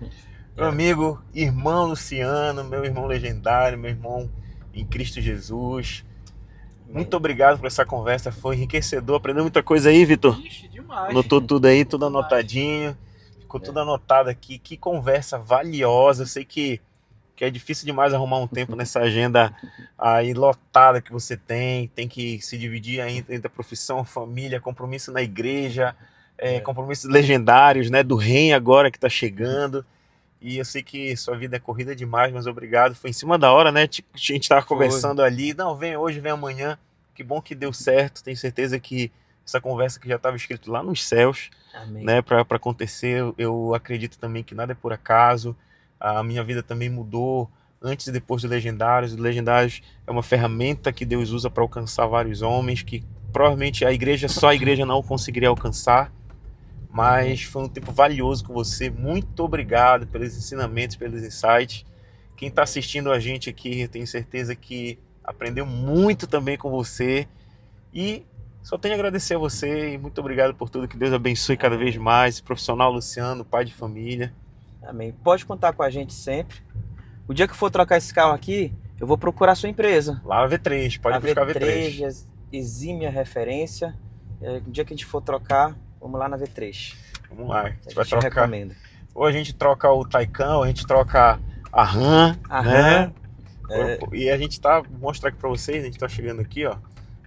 Meu amigo, irmão Luciano, meu irmão legendário, meu irmão em Cristo Jesus. Muito obrigado por essa conversa, foi enriquecedor. Aprendeu muita coisa aí, Vitor? Ixi, demais. Anotou tudo aí, tudo anotadinho. Ficou tudo anotado aqui. Que conversa valiosa. Eu sei que é difícil demais arrumar um tempo nessa agenda aí lotada que você tem. Tem que se dividir aí entre a profissão, a família, compromisso na igreja, compromissos legendários, né? Do REM agora que está chegando. E eu sei que sua vida é corrida demais, mas obrigado. Foi em cima da hora, né? A gente estava conversando ali. Não, vem hoje, vem amanhã. Que bom que deu certo. Tenho certeza que essa conversa que já estava escrito lá nos céus, né, para acontecer. Eu acredito também que nada é por acaso. A minha vida também mudou antes e depois do Legendários. O Legendários é uma ferramenta que Deus usa para alcançar vários homens que provavelmente só a igreja não conseguiria alcançar. Mas foi um tempo valioso com você. Muito obrigado pelos ensinamentos, pelos insights. Quem está assistindo a gente aqui, eu tenho certeza que aprendeu muito também com você. E só tenho a agradecer a você e muito obrigado por tudo. Que Deus abençoe cada vez mais. Profissional Luciano, pai de família. Amém. Pode contar com a gente sempre. O dia que for trocar esse carro aqui, eu vou procurar a sua empresa. Lá a V3, pode buscar a V3. Exímia referência. O dia que a gente for trocar, vamos lá na V3. Vamos lá, a gente vai trocar. Recomendo. Ou a gente troca o Taycan, ou a gente troca a RAM, né? E a gente tá, vou mostrar aqui para vocês, a gente tá chegando aqui, ó.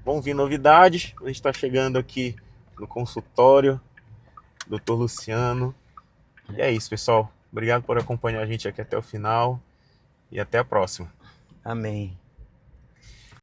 Vão vir novidades, a gente tá chegando aqui no consultório, Dr. Luciano. E é isso, pessoal. Obrigado por acompanhar a gente aqui até o final e até a próxima. Amém.